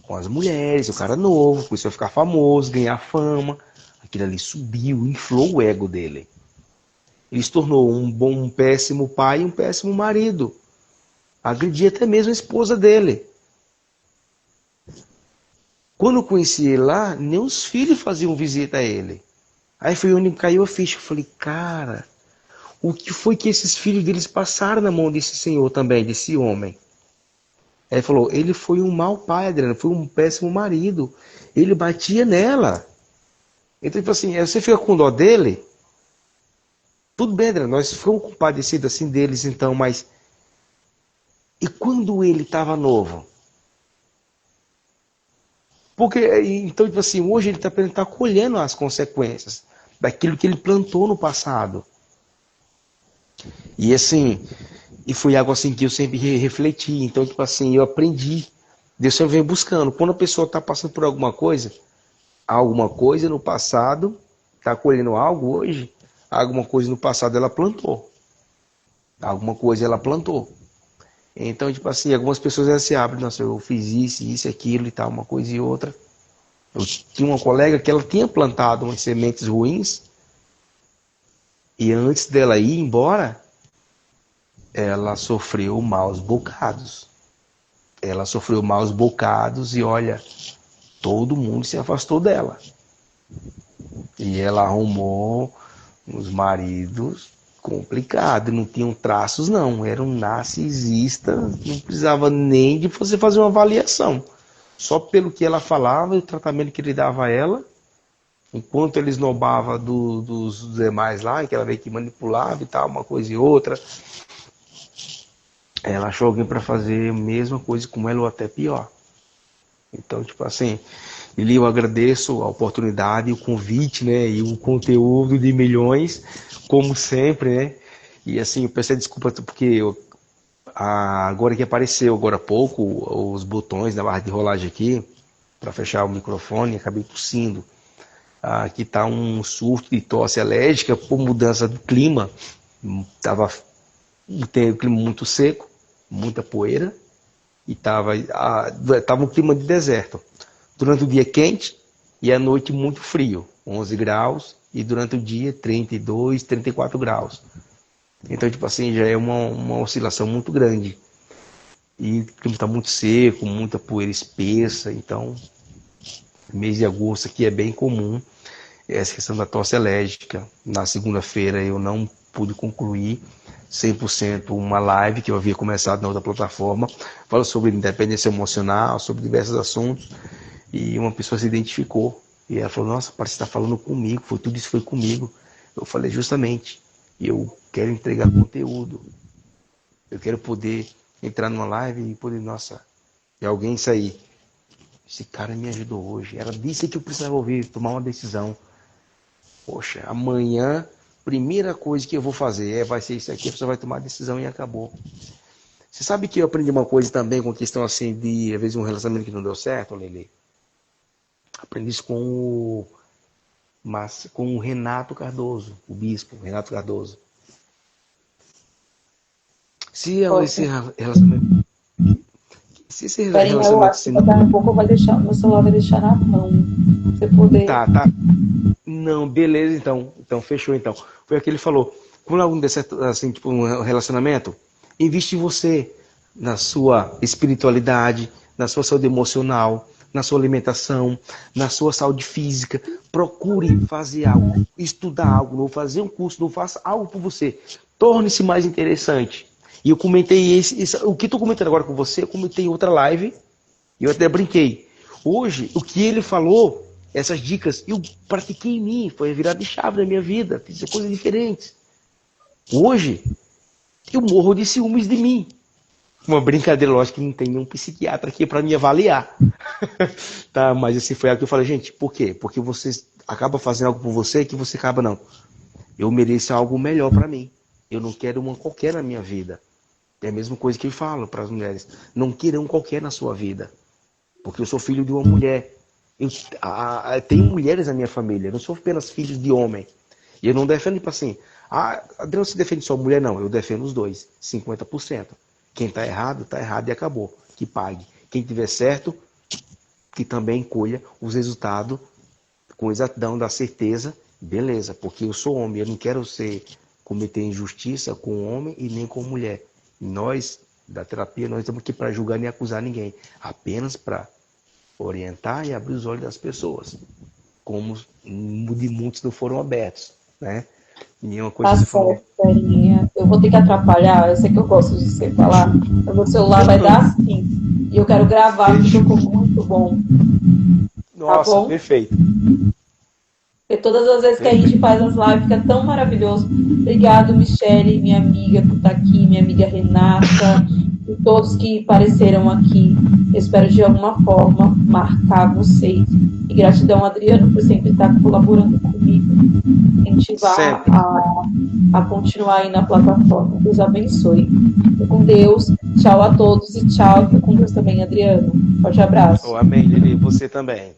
Speaker 2: com as mulheres, o cara novo, começou a ficar famoso, ganhar fama. Aquilo ali subiu, inflou o ego dele. Ele se tornou um péssimo pai e um péssimo marido. Agredia até mesmo a esposa dele. Quando eu conheci ele lá, nem os filhos faziam visita a ele. Aí foi onde caiu a ficha. Eu falei, cara, o que foi que esses filhos deles passaram na mão desse senhor também, desse homem? Aí ele falou, ele foi um mau pai, Adriano, foi um péssimo marido. Ele batia nela. Então, tipo assim, você fica com dó dele? Tudo bem, Adriano, nós ficamos compadecidos assim deles então, mas... E quando ele estava novo? Porque, então, tipo assim, hoje ele está colhendo as consequências daquilo que ele plantou no passado. E assim, e foi algo assim que eu sempre refleti. Então, tipo assim, eu aprendi. Deus sempre vem buscando. Quando a pessoa está passando por alguma coisa no passado, está colhendo algo hoje, alguma coisa no passado ela plantou. Alguma coisa ela plantou. Então, tipo assim, algumas pessoas elas se abrem, nossa, eu fiz isso, aquilo e tal, uma coisa e outra. Eu tinha uma colega que ela tinha plantado umas sementes ruins e antes dela ir embora, ela sofreu maus bocados. Ela sofreu maus bocados e olha, todo mundo se afastou dela. E ela arrumou uns maridos complicados, não tinham traços não, eram narcisistas, não precisava nem de você fazer uma avaliação. Só pelo que ela falava e o tratamento que ele dava a ela, enquanto ele esnobava dos demais lá, que ela veio que manipulava e tal, uma coisa e outra, ela achou alguém para fazer a mesma coisa como ela ou até pior. Então, tipo assim, Eli, eu agradeço a oportunidade, o convite, né, e o conteúdo de milhões, como sempre, né, e assim, eu peço desculpa porque agora que apareceu, agora há pouco, os botões da barra de rolagem aqui, para fechar o microfone, acabei tossindo. Aqui está um surto de tosse alérgica por mudança do clima, tem o clima muito seco, muita poeira, e tava um clima de deserto. Durante o dia quente e à noite muito frio, 11 graus, e durante o dia 32, 34 graus. Então, tipo assim, já é uma oscilação muito grande. E o clima está muito seco, muita poeira espessa, então, mês de agosto aqui é bem comum essa questão da tosse alérgica. Na segunda-feira eu não pude concluir 100% uma live que eu havia começado na outra plataforma, fala sobre independência emocional, sobre diversos assuntos, e uma pessoa se identificou, e ela falou, nossa, parece que está falando comigo, tudo isso foi comigo. Eu falei, justamente, eu quero entregar conteúdo, eu quero poder entrar numa live e poder, nossa, e alguém sair, esse cara me ajudou hoje, era disso que eu precisava ouvir, tomar uma decisão. Poxa, amanhã, primeira coisa que eu vou fazer vai ser isso aqui, a pessoa vai tomar a decisão e acabou. Você sabe que eu aprendi uma coisa também com questão assim de, às vezes, um relacionamento que não deu certo, Lele? Aprendi isso com o Renato Cardoso, o bispo Renato Cardoso. Se esse relacionamento... Se esse
Speaker 1: Carinha, eu
Speaker 2: relacionamento...
Speaker 1: acho que daqui a pouco vai deixar, meu celular vai deixar na mão. Você poder.
Speaker 2: Tá. Não, beleza, então. Então, fechou, então. Foi o que ele falou. Quando algum der certo, assim, tipo, um relacionamento, investe em você, na sua espiritualidade, na sua saúde emocional, na sua alimentação, na sua saúde física. Procure fazer algo, estudar algo novo, fazer um curso novo, faça algo por você. Torne-se mais interessante. E eu comentei o que estou comentando agora com você, eu comentei em outra live, e eu até brinquei. Hoje, o que ele falou essas dicas eu pratiquei em mim, foi a virada de chave da minha vida, fiz coisas diferentes. Hoje, eu morro de ciúmes de mim. Uma brincadeira, lógico que não tem nenhum psiquiatra aqui para me avaliar. Tá, mas assim, foi algo que eu falei, gente, por quê? Porque você acaba fazendo algo por você que você acaba, não. Eu mereço algo melhor para mim. Eu não quero uma qualquer na minha vida. É a mesma coisa que eu falo para as mulheres. Não queiram qualquer na sua vida. Porque eu sou filho de uma mulher. Tenho mulheres na minha família. Eu não sou apenas filho de homem. E eu não defendo, tipo assim, Adriano se defende só mulher, não. Eu defendo os dois, 50%. Quem está errado e acabou. Que pague. Quem tiver certo, que também colha os resultados com exatidão da certeza, beleza, porque eu sou homem, eu não quero cometer injustiça com homem e nem com mulher. Nós, da terapia, nós estamos aqui para julgar nem acusar ninguém, apenas para orientar e abrir os olhos das pessoas, como de muitos não foram abertos, né? E uma coisa
Speaker 1: Tá
Speaker 2: que você falou.
Speaker 1: certo, Carinha. Eu vou ter que atrapalhar, eu sei que eu gosto de você falar, mas meu celular vai dar assim. E eu quero gravar, porque ficou muito bom. Tá
Speaker 2: Nossa,
Speaker 1: bom?
Speaker 2: perfeito.
Speaker 1: Porque todas as vezes que a gente faz as lives fica tão maravilhoso. Obrigado, Michele, minha amiga, por estar aqui, minha amiga Renata, e todos que apareceram aqui. Eu espero de alguma forma marcar vocês. E gratidão, Adriano, por sempre estar colaborando comigo, incentivar a continuar aí na plataforma. Deus abençoe. Fique com Deus. Tchau a todos e tchau. Fique com Deus também, Adriano. Forte abraço.
Speaker 2: Oh, amém, Lili. Você também.